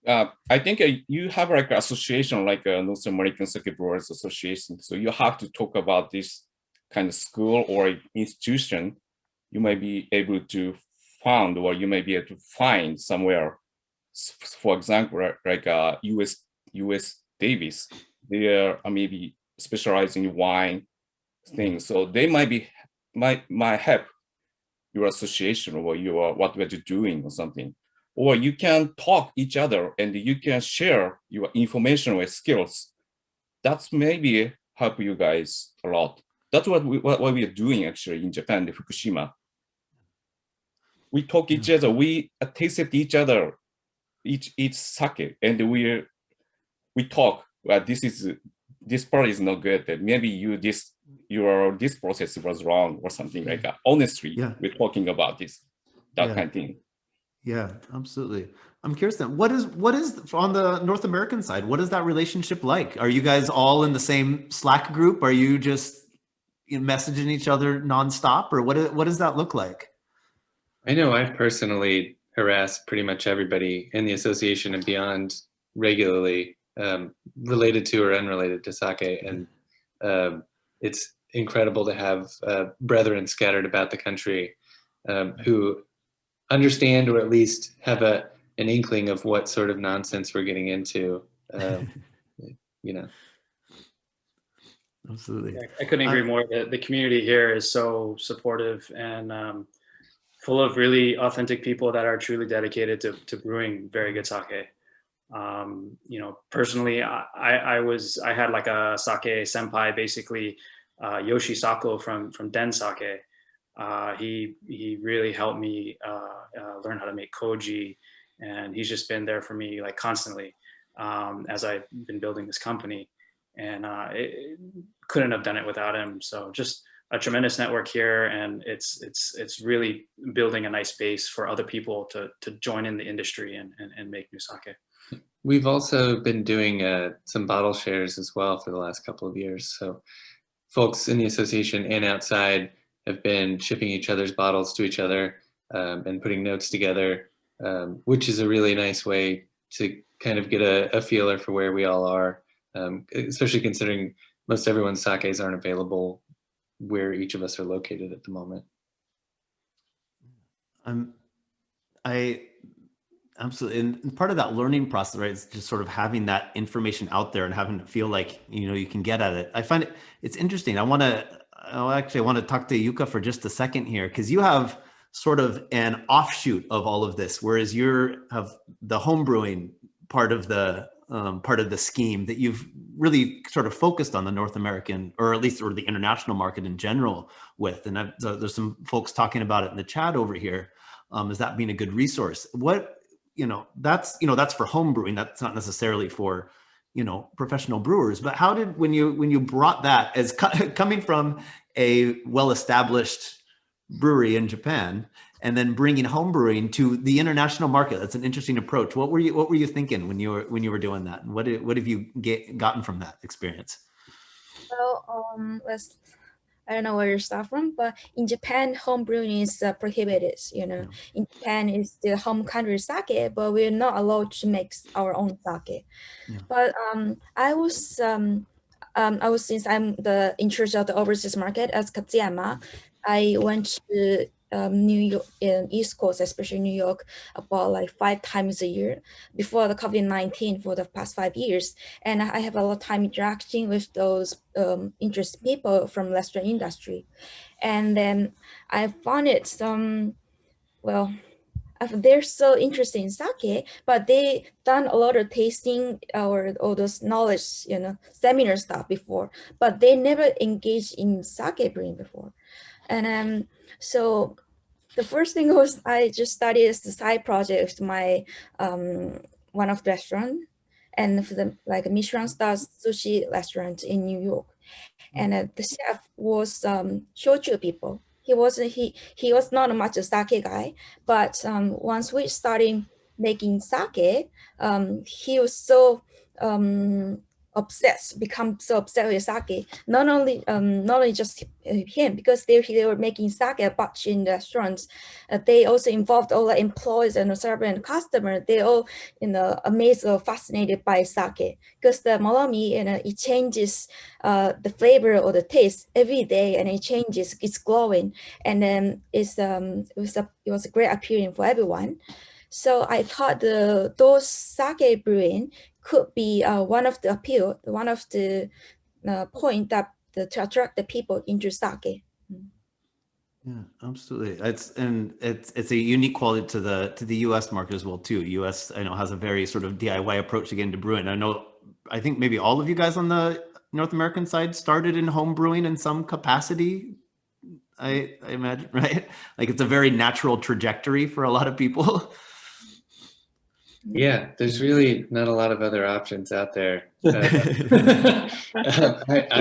S5: I think you have like an association like a North American Sake Brewers Association. So you have to talk about this kind of school or institution you might be able to found, or you may be able to find somewhere. For example, like US Davis, they are maybe specializing in wine things. So they might help your association or your what you're doing or something. Or you can talk each other and you can share your information or skills. That's maybe help you guys a lot. That's what we are doing actually in Japan, the Fukushima. We talk each other, we tasted each other, each sake, and we talk. Well, this part is not good. That maybe this process was wrong or something like that. Honestly, we're talking about that kind of thing.
S10: Yeah, absolutely. I'm curious then, what is on the North American side? What is that relationship like? Are you guys all in the same Slack group? Are you just messaging each other nonstop, or what does that look like?
S8: I know I've personally harassed pretty much everybody in the association and beyond regularly, related to or unrelated to sake, and it's incredible to have brethren scattered about the country who understand or at least have an inkling of what sort of nonsense we're getting into.
S10: Absolutely.
S9: I couldn't agree more. The community here is so supportive and full of really authentic people that are truly dedicated to brewing very good sake. Personally, I had like a sake senpai, basically Yoshi Sako from Den Sake. He really helped me learn how to make koji, and he's just been there for me like constantly as I've been building this company, and couldn't have done it without him. So just a tremendous network here, and it's really building a nice base for other people to join in the industry and make new sake.
S8: We've also been doing some bottle shares as well for the last couple of years. So folks in the association and outside have been shipping each other's bottles to each other and putting notes together, which is a really nice way to kind of get a feeler for where we all are, especially considering most everyone's sakes aren't available where each of us are located at the moment.
S10: Absolutely. And part of that learning process, right, is just sort of having that information out there and having it feel like, you can get at it. I find it's interesting. I want to talk to Yuka for just a second here, because you have sort of an offshoot of all of this, whereas you have the home brewing part of the scheme that you've really sort of focused on the North American, or at least or the international market in general with. And there's some folks talking about it in the chat over here. As that being a good resource? That's for home brewing. That's not necessarily for, professional brewers. But how did, when you brought that as coming from a well-established brewery in Japan and then bringing home brewing to the international market? That's an interesting approach. What were you thinking when you were doing that? And what have you gotten from that experience?
S4: Well, I don't know where you start from, but in Japan, home brewing is prohibited. In Japan, it's the home country sake, but we're not allowed to make our own sake. Yeah. But I was since I'm in charge of the overseas market as Katsuyama, I went to New York, in East Coast, especially New York, about like 5 times a year before the COVID-19 for the past 5 years. And I have a lot of time interacting with those interested people from restaurant industry. And then I found it they're so interested in sake, but they done a lot of tasting or all those knowledge, seminar stuff before, but they never engaged in sake brewing before. And so the first thing was I just started as a side project with my one of the restaurant, and for the like Michelin star sushi restaurant in New York, and the chef was shochu people. He was not much a sake guy, but once we started making sake, he was so become so obsessed with sake. Not only just him, because they were making sake a bunch in the restaurants. They also involved all the employees and the server and customer. They all amazed or fascinated by sake, because the molomi it changes the flavor or the taste every day, and it changes. It's glowing, and then it was a great appearing for everyone. So I thought those sake brewing could be one of the point that to attract the people into sake.
S10: Yeah, absolutely. It's a unique quality to the U.S. market as well too. U.S. I know has a very sort of DIY approach again to brewing. I think maybe all of you guys on the North American side started in home brewing in some capacity. I imagine, right? Like it's a very natural trajectory for a lot of people.
S8: Yeah, there's really not a lot of other options out there. I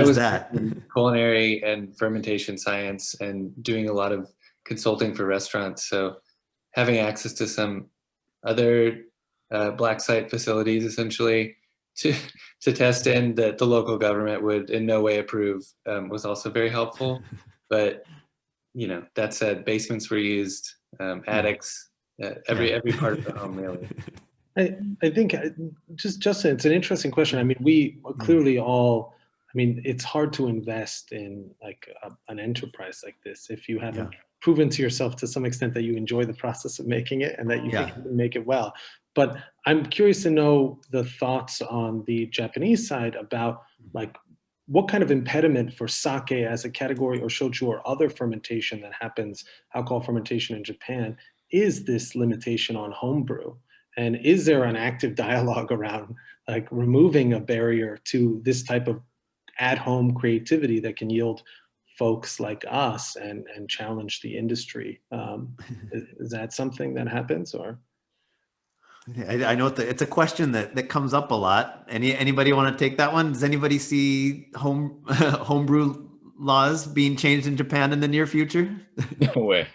S8: was in culinary and fermentation science and doing a lot of consulting for restaurants. So having access to some other black site facilities essentially to test in that the local government would in no way approve was also very helpful. But that said, basements were used, attics, every part of the home really.
S7: I think Justin, it's an interesting question. I mean, we clearly all, it's hard to invest in like an enterprise like this if you haven't proven to yourself to some extent that you enjoy the process of making it and that you think you can make it well. But I'm curious to know the thoughts on the Japanese side about like what kind of impediment for sake as a category or shochu or other fermentation that happens, alcohol fermentation in Japan, is this limitation on homebrew? And is there an active dialogue around like removing a barrier to this type of at-home creativity that can yield folks like us and challenge the industry? Is that something that happens, or?
S10: I know it's a question that comes up a lot. Anybody want to take that one? Does anybody see homebrew laws being changed in Japan in the near future?
S5: No way.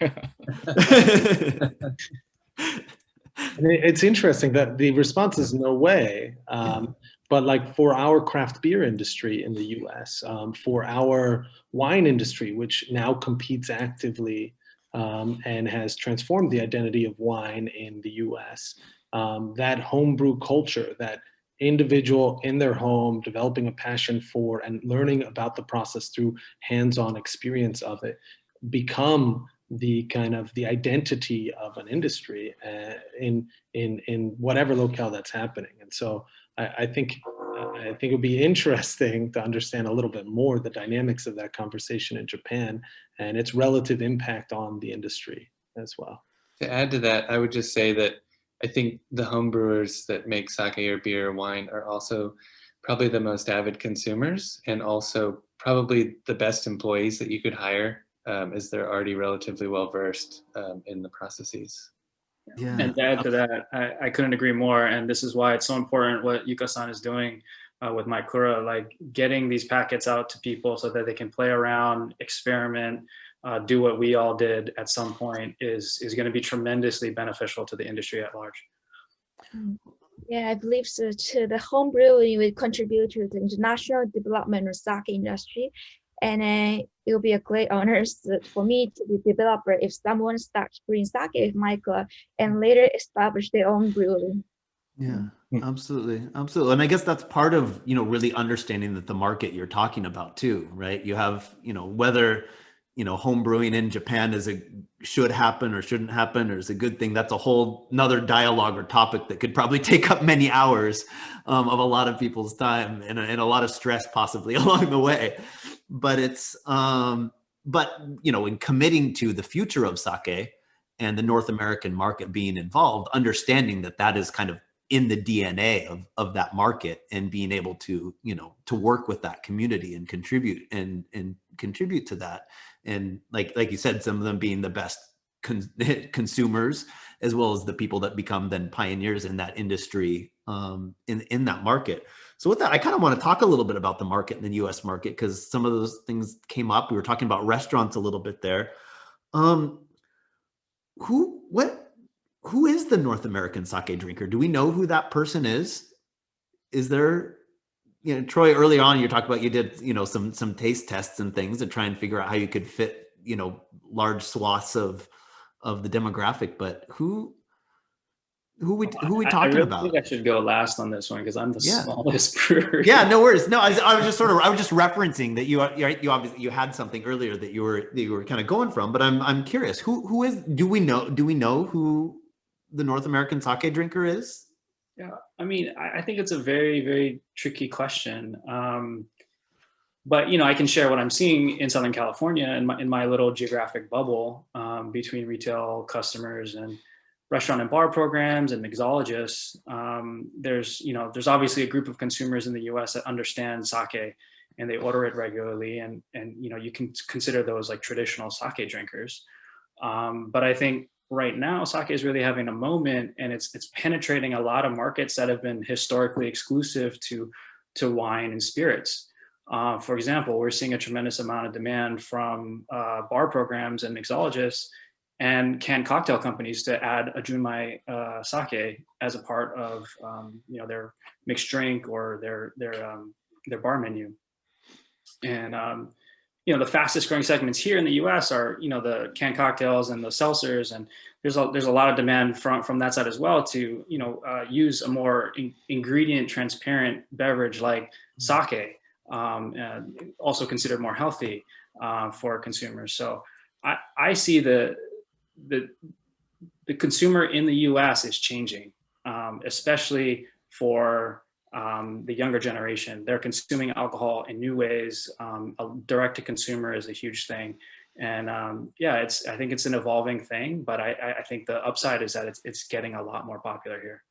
S7: It's interesting that the response is no way. But like for our craft beer industry in the US, for our wine industry, which now competes actively and has transformed the identity of wine in the US, that homebrew culture, that individual in their home developing a passion for and learning about the process through hands-on experience of it, become the kind of the identity of an industry in whatever locale that's happening. And so I think it would be interesting to understand a little bit more the dynamics of that conversation in Japan and its relative impact on the industry as well.
S8: To add to that, I would just say that I think the home brewers that make sake or beer or wine are also probably the most avid consumers and also probably the best employees that you could hire, as they're already relatively well versed in the processes.
S9: Yeah. And to add to that, I couldn't agree more. And this is why it's so important what Yuka-san is doing with Maikura, like getting these packets out to people so that they can play around, experiment, do what we all did at some point is going to be tremendously beneficial to the industry at large.
S4: Yeah, I believe so too. The home brewing will contribute to the international development of sake industry. And it will be a great honor for me to be developer if someone starts brewing sake with Michael and later establish their own brewery.
S10: Yeah, Absolutely, absolutely. And I guess that's part of, really understanding that the market you're talking about too, right? You have, whether, home brewing in Japan should happen or shouldn't happen, or is a good thing. That's a whole another dialogue or topic that could probably take up many hours of a lot of people's time and a lot of stress possibly along the way. But in committing to the future of sake and the North American market being involved, understanding that is kind of in the DNA of that market, and being able to, to work with that community and contribute to that. And like you said, some of them being the best consumers, as well as the people that become then pioneers in that industry, in that market. So with that, I kind of want to talk a little bit about the market in the US market, because some of those things came up. We were talking about restaurants a little bit there. Who is the North American sake drinker? Do we know who that person is? Is there, Troy, early on, you talked about you did, some taste tests and things to try and figure out how you could fit, large swaths of the demographic, but who are we talking
S9: really
S10: about?
S9: I think I should go last on this one because I'm the smallest brewer.
S10: Yeah, no worries. No, I was just referencing that you obviously you had something earlier that you were kind of going from, but I'm curious, do we know who the North American sake drinker is?
S9: Yeah, I mean, I think it's a very, very tricky question. But I can share what I'm seeing in Southern California in my little geographic bubble, between retail customers and restaurant and bar programs and mixologists. There's obviously a group of consumers in the U.S. that understand sake and they order it regularly, and you can consider those like traditional sake drinkers. But I think right now sake is really having a moment, and it's penetrating a lot of markets that have been historically exclusive to wine and spirits. For example, we're seeing a tremendous amount of demand from bar programs and mixologists and canned cocktail companies to add a junmai sake as a part of their mixed drink or their bar menu. And the fastest growing segments here in the U.S. are the canned cocktails and the seltzers, and there's a lot of demand from that side as well to use a more ingredient transparent beverage like sake, also considered more healthy for consumers. So I see the consumer in the U.S. is changing, especially for the younger generation. They're consuming alcohol in new ways. Direct to consumer is a huge thing, and I think it's an evolving thing. But I think the upside is that it's getting a lot more popular here.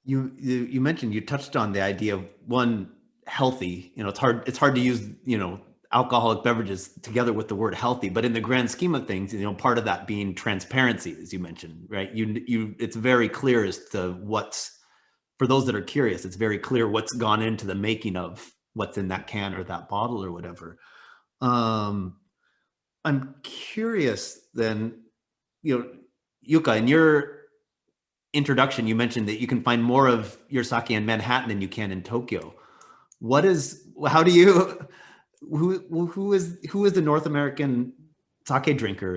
S10: You mentioned, you touched on the idea of one, healthy. It's hard to use alcoholic beverages together with the word healthy, but in the grand scheme of things, part of that being transparency, as you mentioned, right? It's very clear as to for those that are curious, it's very clear what's gone into the making of what's in that can or that bottle or whatever. I'm curious then, Yuka, in your introduction, you mentioned that you can find more of your sake in Manhattan than you can in Tokyo. Who is the North American sake drinker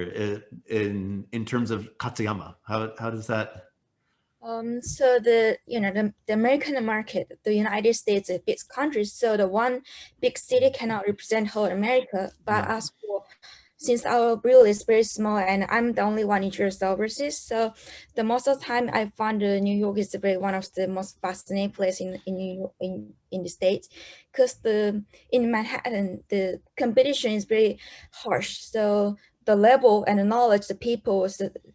S10: in terms of Katsuyama? How does that?
S4: So the American market, the United States is a big country, so the one big city cannot represent whole America. But as for, since our brewery is very small and I'm the only one interested overseas, so the most of the time I find New York is one of the most fascinating places in the States, because in Manhattan the competition is very harsh. So the level and the knowledge, the people,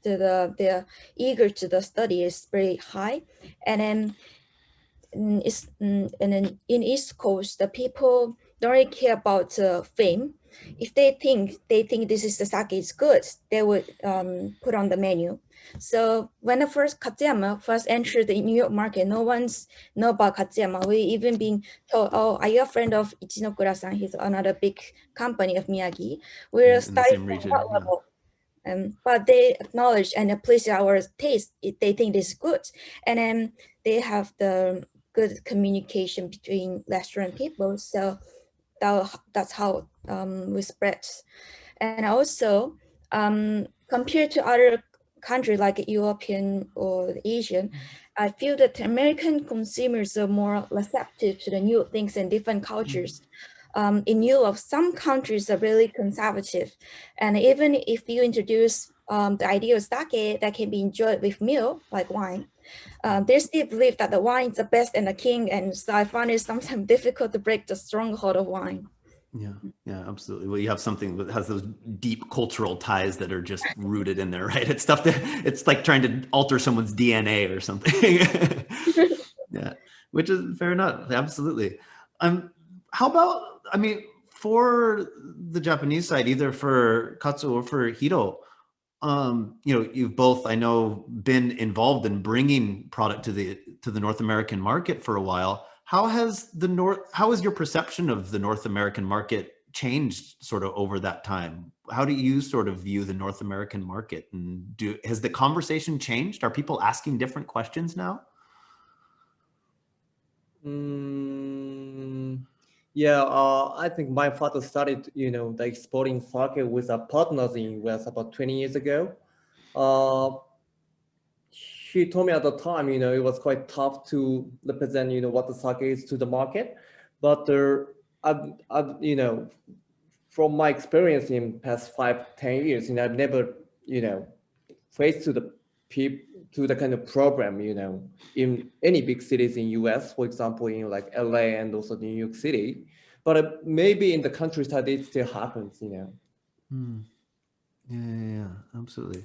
S4: they're eager to study is very high, and then in East Coast, the people don't really care about fame. If they think this is the sake is good, they would put on the menu. So when the Katsuyama first entered the New York market, no one's know about Katsuyama. We even been told, "Oh, are you a friend of Ichinokura-san? He's another big company of Miyagi." We're starting from that level. But they acknowledge and appreciate our taste. They think this is good, and then they have the good communication between restaurant people. So that's how we spread. And also, compared to other country like European or Asian, I feel that American consumers are more receptive to the new things and different cultures. In Europe, some countries are really conservative, and even if you introduce the idea of sake that can be enjoyed with milk, like wine, they still believe that the wine is the best and the king, and so I find it sometimes difficult to break the stronghold of wine.
S10: Yeah, yeah, absolutely. Well, you have something that has those deep cultural ties that are just rooted in there, right? It's stuff that it's like trying to alter someone's DNA or something. Yeah, which is fair enough. Absolutely. How about, I mean, for the Japanese side, either for Katsu or for Hiro, you know, you've both, I know, been involved in bringing product to the North American market for a while. How has your perception of the North American market changed sort of over that time? How do you sort of view the North American market, and has the conversation changed? Are people asking different questions now?
S6: Yeah, I think my father started, you know, the exporting sake with our partners in US about 20 years ago. He told me at the time, you know, it was quite tough to represent, you know, what the sake is to the market. But you know, from my experience in past 5-10 years, you know, I've never, you know, faced to the kind of program, you know, in any big cities in US, for example, in like LA and also New York City. But maybe in the countryside, it still happens, you know.
S10: Yeah, absolutely.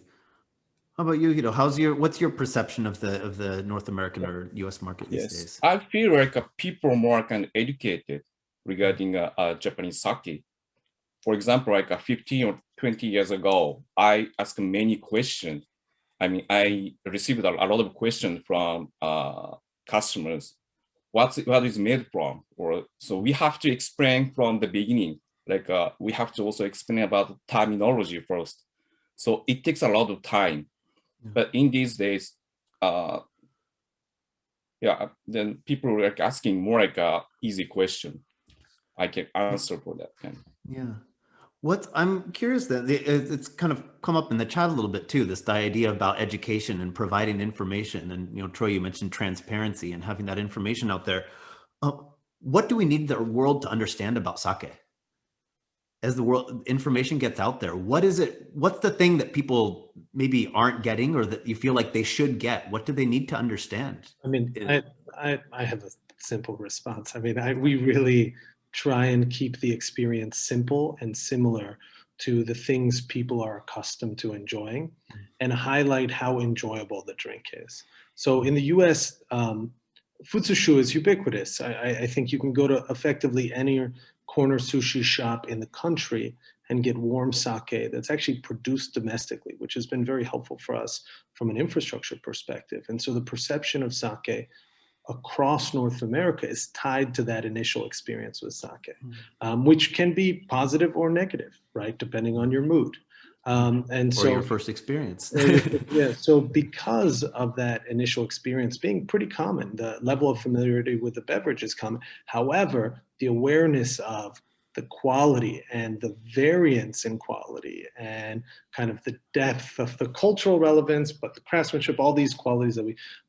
S10: How about you, Hiro? What's your perception of the North American or US market these days?
S5: I feel like people more kind of educated regarding Japanese sake. For example, like 15 or 20 years ago, I asked many questions. I mean, I received a lot of questions from customers. What is made from? Or so we have to explain from the beginning. Like we have to also explain about terminology first. So it takes a lot of time. But in these days, then people are like asking more like a easy question. I can answer for that kind.
S10: Yeah. I'm curious that it's kind of come up in the chat a little bit too, this idea about education and providing information. And, you know, Troy, you mentioned transparency and having that information out there. What do we need the world to understand about sake? As the world information gets out there, what's the thing that people maybe aren't getting or that you feel like they should get? What do they need to understand?
S7: I mean, I have a simple response. I mean, we really try and keep the experience simple and similar to the things people are accustomed to enjoying, and highlight how enjoyable the drink is. So in the US, futsushu is ubiquitous. I think you can go to effectively any corner sushi shop in the country and get warm sake that's actually produced domestically, which has been very helpful for us from an infrastructure perspective. And so the perception of sake across North America is tied to that initial experience with sake, which can be positive or negative, right? Depending on your mood. And so
S10: your first experience.
S7: Yeah, so because of that initial experience being pretty common, the level of familiarity with the beverage is common. However, the awareness of the quality and the variance in quality and kind of the depth of the cultural relevance, but the craftsmanship, all these qualities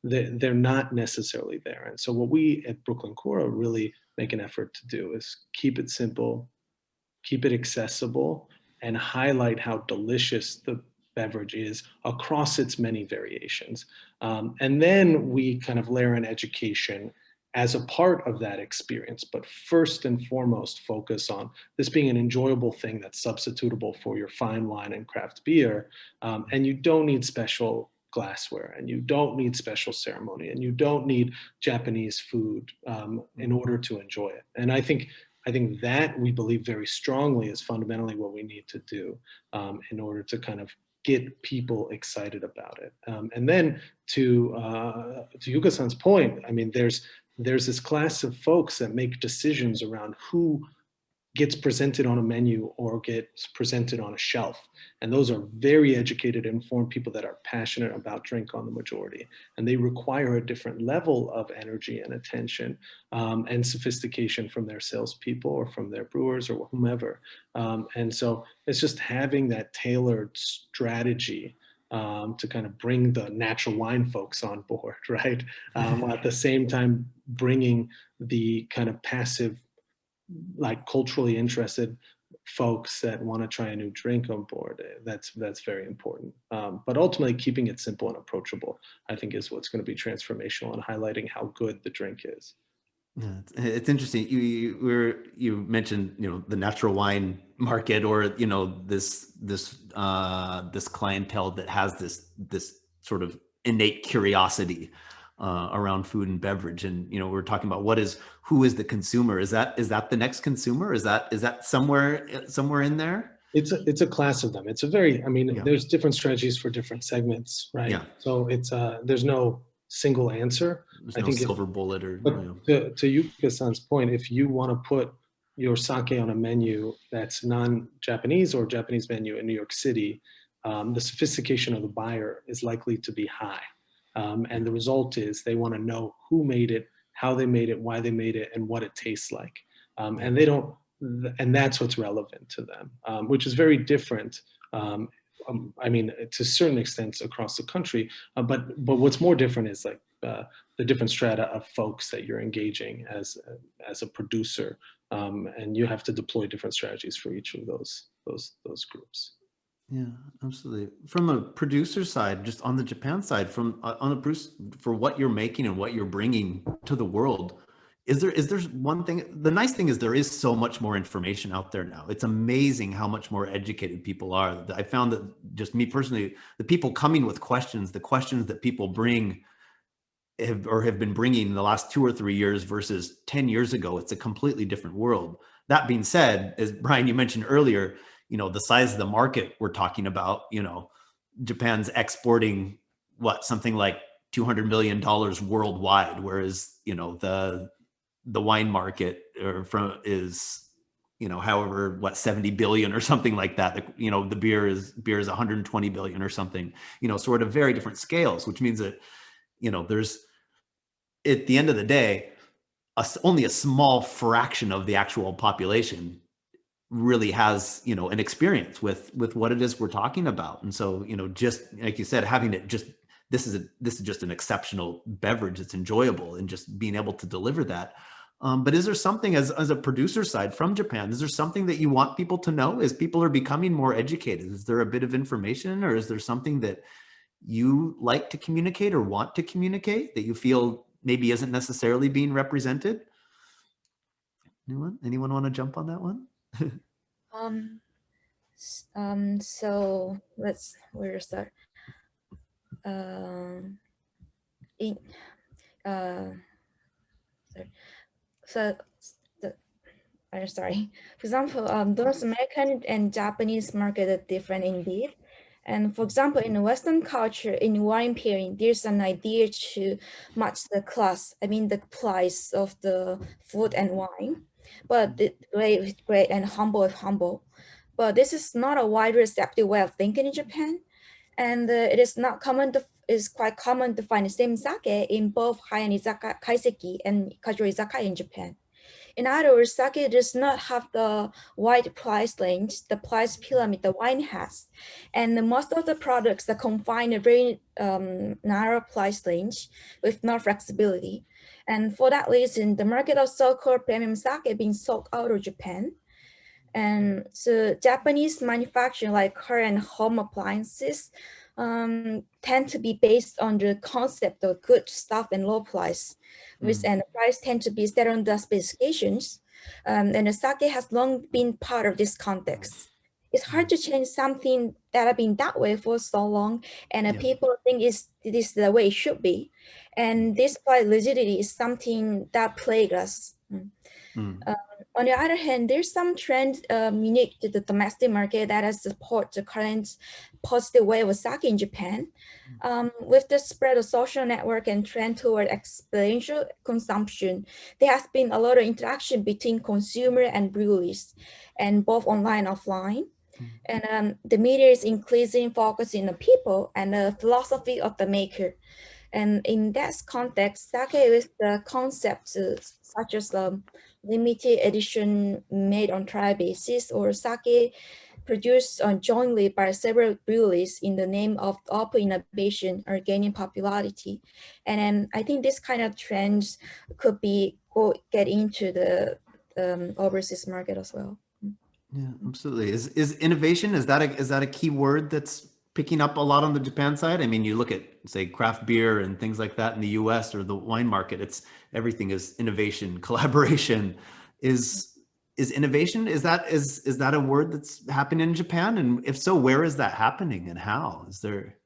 S7: that they're not necessarily there. And so what we at Brooklyn Kura really make an effort to do is keep it simple, keep it accessible, and highlight how delicious the beverage is across its many variations. And then we kind of layer in education as a part of that experience, but first and foremost focus on this being an enjoyable thing that's substitutable for your fine wine and craft beer. And you don't need special glassware, and you don't need special ceremony, and you don't need Japanese food in order to enjoy it. And I think that we believe very strongly is fundamentally what we need to do in order to kind of get people excited about it. And then to Yuka-san's point, I mean, there's this class of folks that make decisions around who gets presented on a menu or gets presented on a shelf. And those are very educated, informed people that are passionate about drink on the majority. And they require a different level of energy and attention and sophistication from their salespeople or from their brewers or whomever. And so it's just having that tailored strategy to kind of bring the natural wine folks on board, right? While at the same time bringing the kind of passive, like culturally interested folks that want to try a new drink on board. That's very important. But ultimately keeping it simple and approachable, I think, is what's going to be transformational and highlighting how good the drink is.
S10: Yeah, it's interesting. You mentioned, you know, the natural wine market, or, you know, this clientele that has this sort of innate curiosity around food and beverage. And, you know, we're talking about who is the consumer? Is that the next consumer? Is that somewhere in there?
S7: It's a class of them. It's a very, I mean, there's different strategies for different segments, right? Yeah. So it's there's no single answer.
S10: There's no silver bullet or.
S7: But to Yuka-san's point, if you want to put your sake on a menu that's non-Japanese or Japanese menu in New York City, the sophistication of the buyer is likely to be high. And the result is they want to know who made it, how they made it, why they made it, and what it tastes like. And they don't, and that's what's relevant to them, which is very different. I mean, to a certain extent across the country, but what's more different is like the different strata of folks that you're engaging as a producer, and you have to deploy different strategies for each of those groups.
S10: Yeah, absolutely. From a producer side, just on the Japan side, for what you're making and what you're bringing to the world, is there one thing? The nice thing is there is so much more information out there now. It's amazing how much more educated people are. I found that, just me personally, the people coming with questions, the questions that people bring have been bringing in the last 2 or 3 years versus 10 years ago, it's a completely different world. That being said, as Brian, you mentioned earlier, you know, the size of the market we're talking about, you know, Japan's exporting something like $200 million worldwide, whereas, you know, the wine market is, you know, however, 70 billion or something like that. You know, the beer is 120 billion or something, you know, sort of very different scales, which means that, you know, there's, at the end of the day, only a small fraction of the actual population really has, you know, an experience with what it is we're talking about. And so, you know, just like you said, having it just, this is just an exceptional beverage. It's enjoyable, and just being able to deliver that. But is there something as a producer side from Japan, is there something that you want people to know as people are becoming more educated? Is there a bit of information, or is there something that you like to communicate or want to communicate that you feel maybe isn't necessarily being represented? Anyone want to jump on that one?
S4: So where start? I'm sorry. For example, North American and Japanese market are different indeed. And for example, in Western culture, in wine pairing, there's an idea to match the class, I mean the price of the food and wine, but great and humble is humble. But this is not a widely accepted way of thinking in Japan. And it is not common is quite common to find the same sake in both high-end izakaya, kaiseki, and casual izakaya in Japan. In other words, sake does not have the wide price range, the price pyramid the wine has. And most of the products that confine a very narrow price range with no flexibility. And for that reason, the market of so-called premium sake being sold out of Japan. And so Japanese manufacturing like car and home appliances tend to be based on the concept of good stuff and low price, and the price tend to be set on the specifications. And the sake has long been part of this context. It's hard to change something that has been that way for so long, and people think this is the way it should be. And this price rigidity is something that plagues us. On the other hand, there's some trend unique to the domestic market that has support the current positive wave of sake in Japan. With the spread of social network and trend toward experiential consumption, there has been a lot of interaction between consumer and breweries, and both online and offline. And the media is increasingly focusing on people and the philosophy of the maker. And in that context, sake with the concepts such as limited edition made on trial basis, or sake produced jointly by several breweries in the name of open innovation are gaining popularity. And I think this kind of trends could get into the overseas market as well.
S10: Yeah, absolutely. Is innovation, is that a key word that's picking up a lot on the Japan side? I mean, you look at, say, craft beer and things like that in the US or the wine market, everything is innovation, collaboration. Is innovation, is that a word that's happening in Japan? And if so, where is that happening and how? Is there?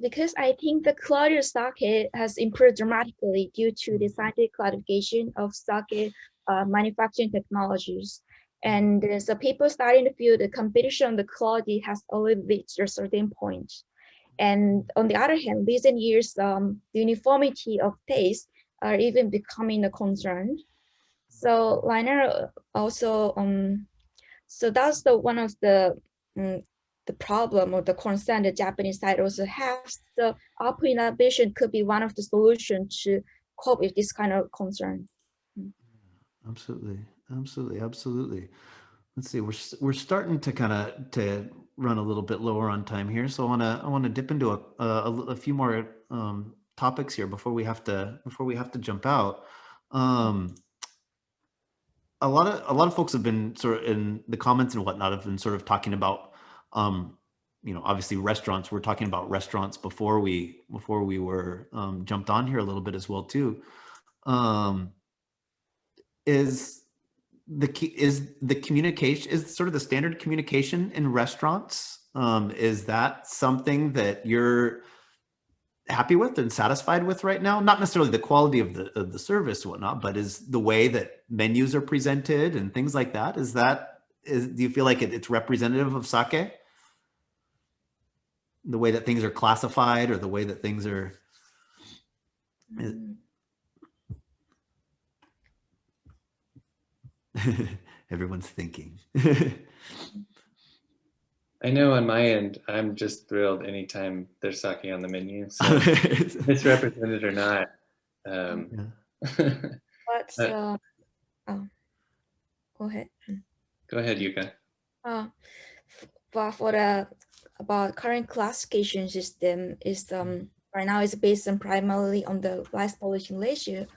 S4: Because I think the quality of sake has improved dramatically due to the scientific classification of sake manufacturing technologies. And so people starting to feel the competition on the quality has already reached a certain point. And on the other hand, recent years, the uniformity of taste are even becoming a concern. So Liner also, so that's one of the problem or the concern the Japanese side also has. So open innovation could be one of the solutions to cope with this kind of concern.
S10: Absolutely, absolutely, absolutely. Let's see, we're starting to run a little bit lower on time here, so I want to dip into a few more topics here before we have to jump out. A lot of folks have been sort of in the comments and whatnot have been sort of talking about, obviously restaurants. We're talking about restaurants before we were jumped on here a little bit as well too. Is the communication, is sort of the standard communication in restaurants? Is that something that you're happy with and satisfied with right now? Not necessarily the quality of the service and whatnot, but is the way that menus are presented and things like that, do you feel like it's representative of sake? The way that things are classified or the way that things are... Everyone's thinking.
S8: I know on my end, I'm just thrilled anytime there's sake on the menu. So misrepresented or not.
S4: But go ahead.
S8: Go ahead, Yuka.
S4: But for the about current classification system is right now is based on primarily on the rice pollution ratio.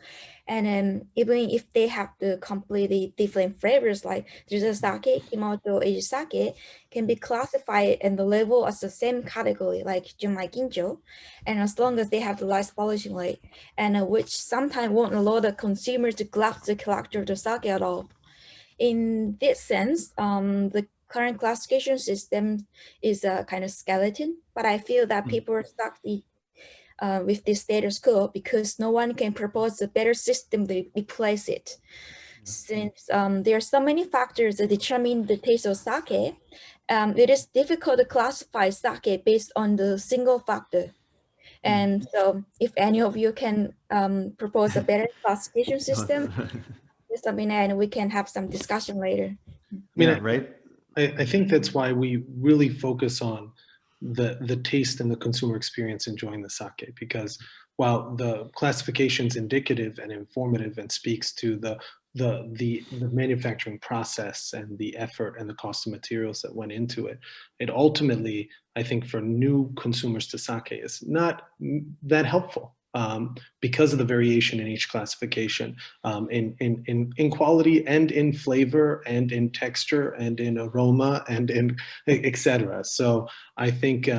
S4: And even if they have the completely different flavors, like there's a sake, Kimoto aged sake, can be classified in the level as the same category, like Junmai Ginjo, and as long as they have the rice pollution rate, and which sometimes won't allow the consumer to grasp the character of the sake at all. In this sense, the current classification system is a kind of skeleton, but I feel that people are stuck with the status quo because no one can propose a better system to replace it. Since there are so many factors that determine the taste of sake, it is difficult to classify sake based on the single factor. And so if any of you can propose a better classification system, just let me know and we can have some discussion later.
S7: Right. I think that's why we really focus on the taste and the consumer experience enjoying the sake, because while the classification is indicative and informative and speaks to the manufacturing process and the effort and the cost of materials that went into it, it ultimately, I think, for new consumers to sake is not that helpful. Because of the variation in each classification, in quality and in flavor and in texture and in aroma and in etc. So I think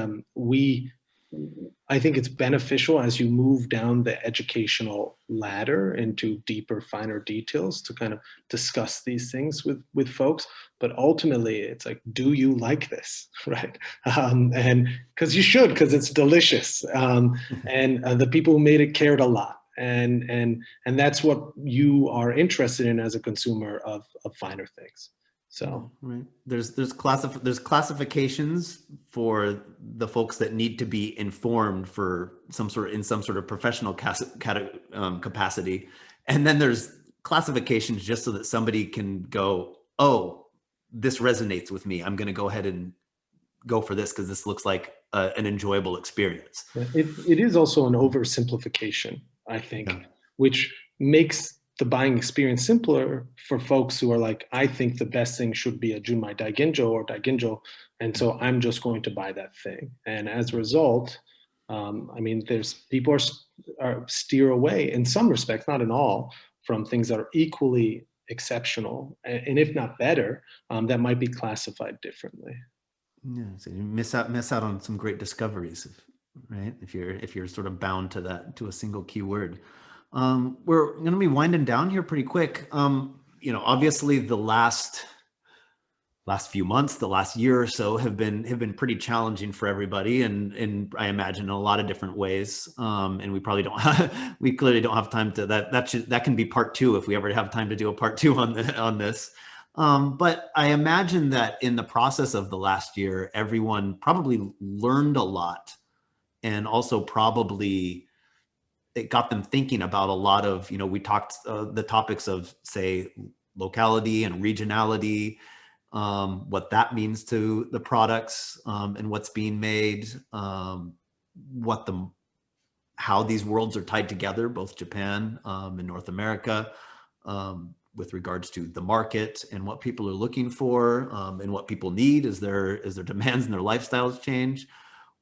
S7: I think it's beneficial as you move down the educational ladder into deeper, finer details to kind of discuss these things with folks. But ultimately, it's like, do you like this, right? And because you should, because it's delicious, and the people who made it cared a lot, and that's what you are interested in as a consumer of finer things. So
S10: right, there's classifications for the folks that need to be informed for some sort of professional capacity, and then there's classifications just so that somebody can go, oh, this resonates with me. I'm going to go ahead and go for this because this looks like an enjoyable experience.
S7: It is also an oversimplification, I think, which makes the buying experience simpler for folks who are like, I think the best thing should be a Junmai Daiginjo or Daiginjo, and so I'm just going to buy that thing. And as a result, I mean, there's people are steer away in some respects, not in all, from things that are equally exceptional, and if not better, that might be classified differently.
S10: Yeah, so you miss out on some great discoveries, right? If you're sort of bound to a single keyword. We're going to be winding down here pretty quick. Obviously the last few months, the last year or so have been pretty challenging for everybody, and I imagine in a lot of different ways. And we probably we clearly don't have time to that can be part 2 if we ever have time to do a part 2 on this. But I imagine that in the process of the last year, everyone probably learned a lot, and also probably it got them thinking about a lot of, we talked the topics of, say, locality and regionality, what that means to the products and what's being made, how these worlds are tied together, both Japan and North America, with regards to the market and what people are looking for and what people need as their demands and their lifestyles change.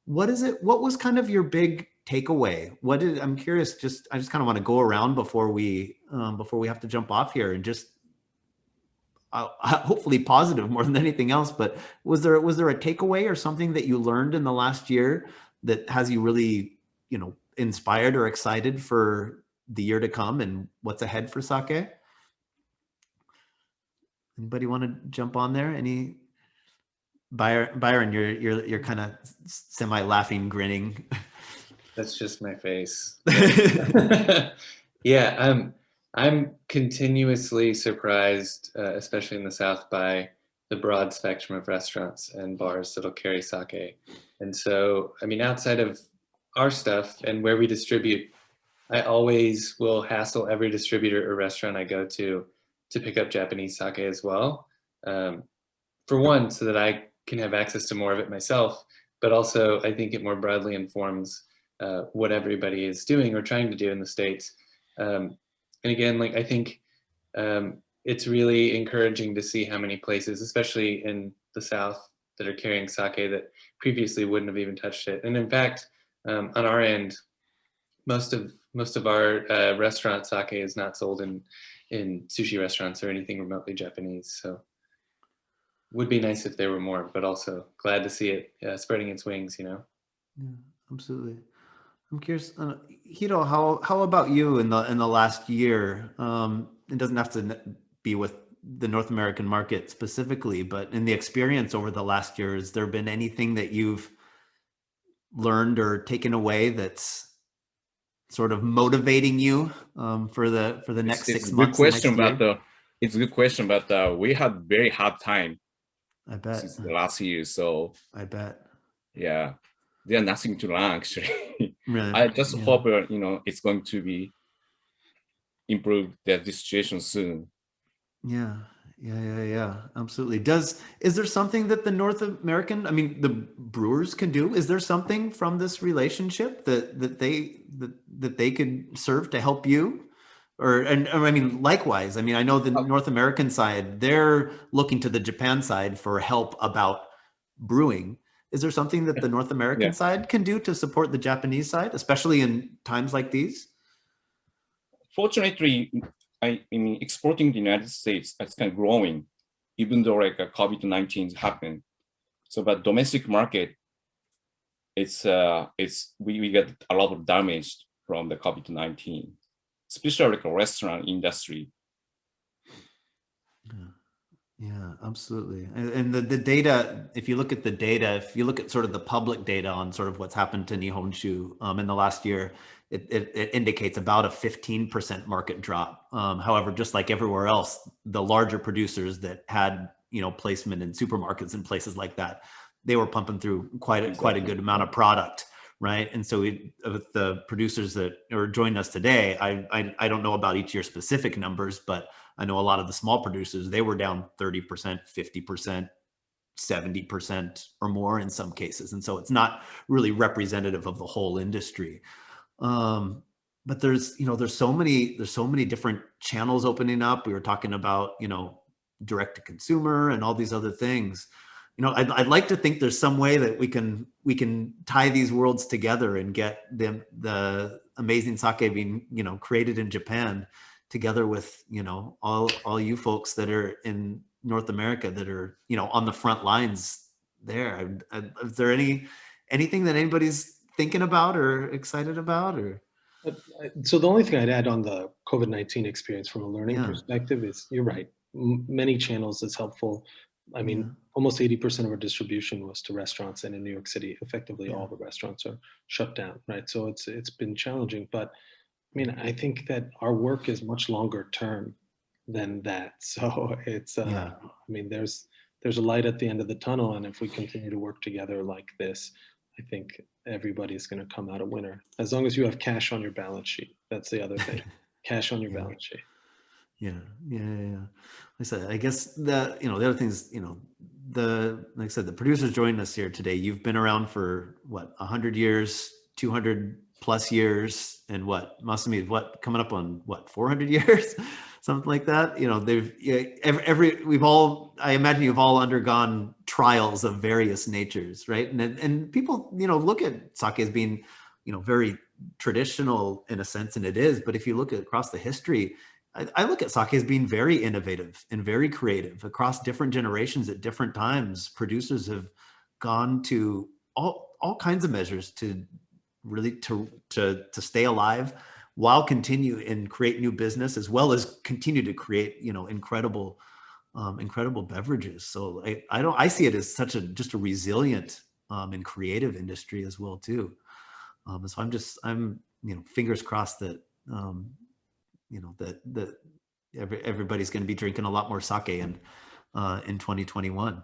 S10: What was kind of your big takeaway? I'm curious, I just kind of want to go around before we have to jump off here, and just hopefully positive more than anything else. But was there a takeaway or something that you learned in the last year that has you really, inspired or excited for the year to come and what's ahead for sake? Anybody want to jump on there? Byron, you're kind of semi-laughing, grinning.
S8: That's just my face. Yeah, I'm continuously surprised, especially in the South, by the broad spectrum of restaurants and bars that'll carry sake. And so, I mean, outside of our stuff and where we distribute, I always will hassle every distributor or restaurant I go to pick up Japanese sake as well. For one, so that I can have access to more of it myself, but also I think it more broadly informs what everybody is doing or trying to do in the States. And again, I think it's really encouraging to see how many places, especially in the South, that are carrying sake that previously wouldn't have even touched it. And in fact, on our end, most of our restaurant sake is not sold in sushi restaurants or anything remotely Japanese. So would be nice if there were more, but also glad to see it spreading its wings,
S10: Yeah, absolutely. I'm curious, Hiro, how about you in the last year? It doesn't have to be with the North American market specifically, but in the experience over the last year, has there been anything that you've learned or taken away that's sort of motivating you for the next 6 months?
S5: It's a good question, but we had very hard time.
S10: I bet.
S5: Since the last year, so
S10: I bet.
S5: Yeah, there's nothing to learn actually.
S10: Really?
S5: I just hope it's going to be improved the situation soon.
S10: Yeah, absolutely. Is there something that the North American, the brewers can do? Is there something from this relationship that they could serve to help you? Or likewise, I know the North American side, they're looking to the Japan side for help about brewing. Is there something that the North American side can do to support the Japanese side, especially in times like these?
S5: Fortunately, exporting to the United States is kind of growing, even though COVID-19 happened. So, but domestic market, we get a lot of damage from the COVID-19. Especially restaurant industry.
S10: Yeah, absolutely. And the data, if you look at sort of the public data on sort of what's happened to Nihonshu in the last year, it indicates about a 15% market drop. However, just like everywhere else, the larger producers that had placement in supermarkets and places like that, they were pumping through quite a good amount of product. Right. And so with the producers that are joining us today, I don't know about each year's specific numbers, but I know a lot of the small producers, they were down 30%, 50%, 70% or more in some cases. And so it's not really representative of the whole industry. but there's so many different channels opening up. We were talking about, direct to consumer and all these other things. I'd like to think there's some way that we can tie these worlds together and get the amazing sake being, created in Japan together with, all you folks that are in North America that are, on the front lines there. Is there anything that anybody's thinking about or excited about, or?
S7: So the only thing I'd add on the COVID-19 experience from a learning perspective is, you're right, many channels is helpful. I mean, almost 80% of our distribution was to restaurants, and in New York City, effectively all the restaurants are shut down, right? So it's been challenging, but I mean, I think that our work is much longer term than that. So it's, I mean, there's a light at the end of the tunnel, and if we continue to work together like this, I think everybody's going to come out a winner, as long as you have cash on your balance sheet. That's the other thing, cash on your balance sheet.
S10: Yeah. Like I said, I guess that, the other thing is, like I said, the producers joining us here today, you've been around for what, 100 years, 200 plus years, and coming up on 400 years, something like that. I imagine you've all undergone trials of various natures, right? And people, look at sake as being, very traditional in a sense, and it is, but if you look at across the history, I look at sake as being very innovative and very creative across different generations at different times. Producers have gone to all kinds of measures to really to stay alive while continue and create new business, as well as continue to create, incredible beverages. So I see it as just a resilient and creative industry as well too. So I'm fingers crossed that that everybody's going to be drinking a lot more sake in 2021.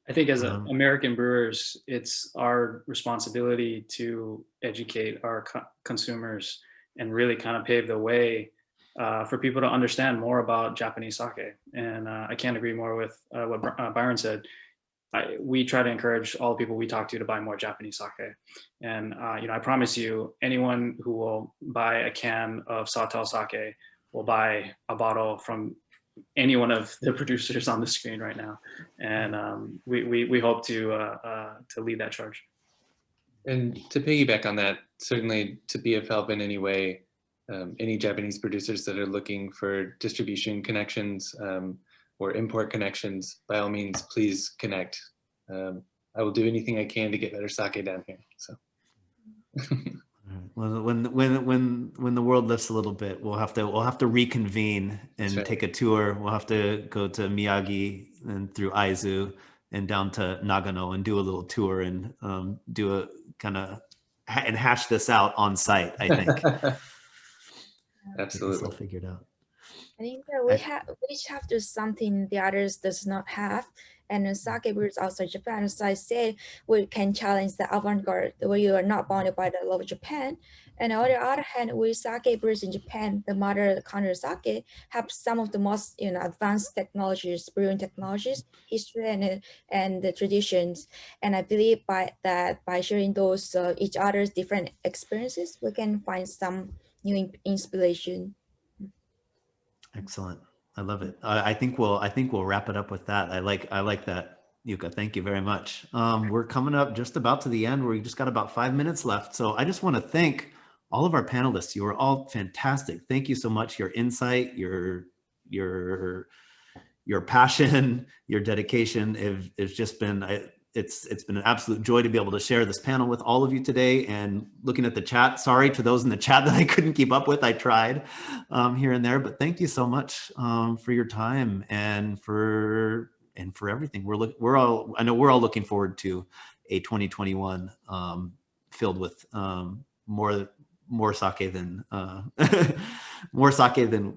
S9: I think as American brewers, it's our responsibility to educate our consumers and really kind of pave the way for people to understand more about Japanese sake. And I can't agree more with what Byron said. We try to encourage all the people we talk to buy more Japanese sake. And I promise you, anyone who will buy a can of Sato sake will buy a bottle from any one of the producers on the screen right now. And we hope to lead that charge.
S8: And to piggyback on that, certainly to be of help in any way, any Japanese producers that are looking for distribution connections or import connections, by all means, please connect. I will do anything I can to get better sake down here. So.
S10: Well, when the world lifts a little bit, we'll have to reconvene and take a tour. We'll have to go to Miyagi and through Aizu and down to Nagano and do a little tour and do a kind of and hash this out on site, I think.
S8: Absolutely.
S10: I'll figure it out.
S4: I think that we each have to do something the others does not have. And sake brewers outside Japan, as I said, we can challenge the avant-garde where you are not bounded by the law of Japan. And on the other hand, we sake brewers in Japan, the mother country sake, have some of the most advanced technologies, brewing technologies, history, and the traditions. And I believe by sharing those each other's different experiences, we can find some new inspiration.
S10: Excellent. I love it. I think we'll wrap it up with that. I like that, Yuka. Thank you very much. We're coming up just about to the end. We just got about 5 minutes left. So I just want to thank all of our panelists. You were all fantastic. Thank you so much. Your insight, your passion, your dedication has just been, it's been an absolute joy to be able to share this panel with all of you today. And looking at the chat, sorry to those in the chat that I couldn't keep up with. I tried here and there, but thank you so much for your time and for everything. I know we're all looking forward to a 2021 filled with more sake than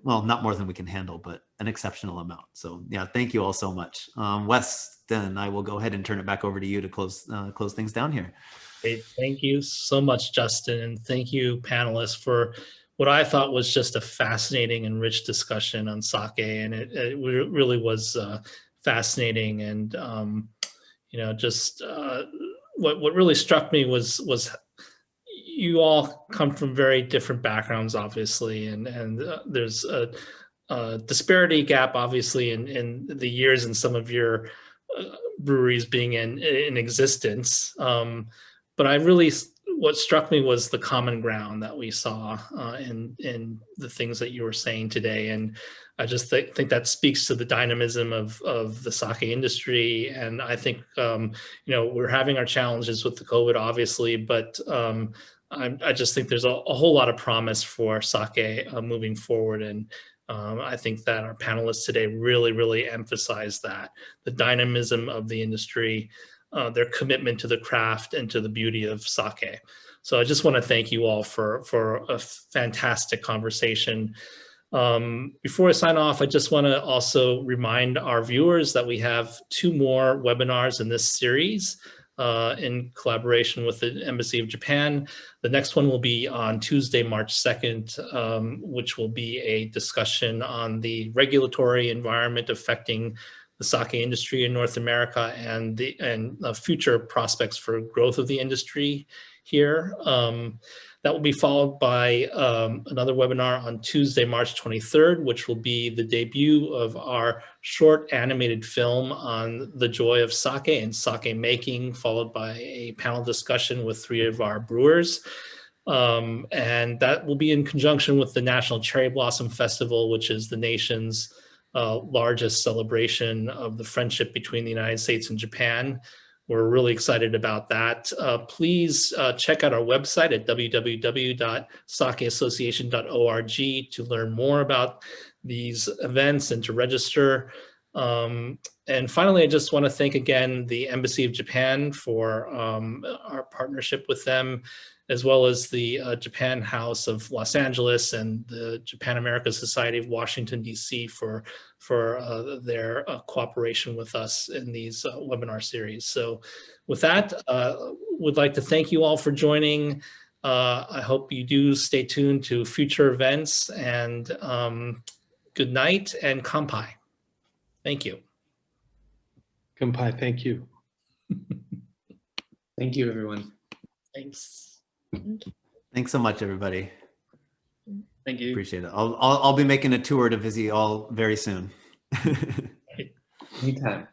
S10: well, not more than we can handle, but an exceptional amount. So yeah, thank you all so much. Wes, then I will go ahead and turn it back over to you to close things down here.
S1: Great. Thank you so much, Justin. And thank you, panelists, for what I thought was just a fascinating and rich discussion on sake. And it really was fascinating. And, just what really struck me was you all come from very different backgrounds, obviously, and there's a disparity gap, obviously, in the years in some of your breweries being in existence. But what struck me was the common ground that we saw in the things that you were saying today. And I just think that speaks to the dynamism of the sake industry. And I think, we're having our challenges with the COVID, obviously, but I just think there's a whole lot of promise for sake moving forward. And I think that our panelists today really, really emphasize that, the dynamism of the industry, their commitment to the craft and to the beauty of sake. So I just want to thank you all for a fantastic conversation. Before I sign off, I just want to also remind our viewers that we have 2 more webinars in this series in collaboration with the Embassy of Japan. The next one will be on Tuesday, March 2nd, which will be a discussion on the regulatory environment affecting the sake industry in North America and the future prospects for growth of the industry here. That will be followed by another webinar on Tuesday, March 23rd, which will be the debut of our short animated film on the joy of sake and sake making, followed by a panel discussion with 3 of our brewers. And that will be in conjunction with the National Cherry Blossom Festival, which is the nation's largest celebration of the friendship between the United States and Japan. We're really excited about that. Please check out our website at www.sakeassociation.org to learn more about these events and to register. And finally, I just want to thank again the Embassy of Japan for our partnership with them, as well as the Japan House of Los Angeles and the Japan America Society of Washington, D.C. for their cooperation with us in these webinar series. So with that, would like to thank you all for joining. I hope you do stay tuned to future events, and good night and kanpai. Thank you.
S7: Kanpai, thank you.
S8: Thank you, everyone.
S1: Thanks.
S10: Thanks so much, everybody.
S9: Thank you.
S10: Appreciate it. I'll be making a tour to visit you all very soon.
S8: Anytime.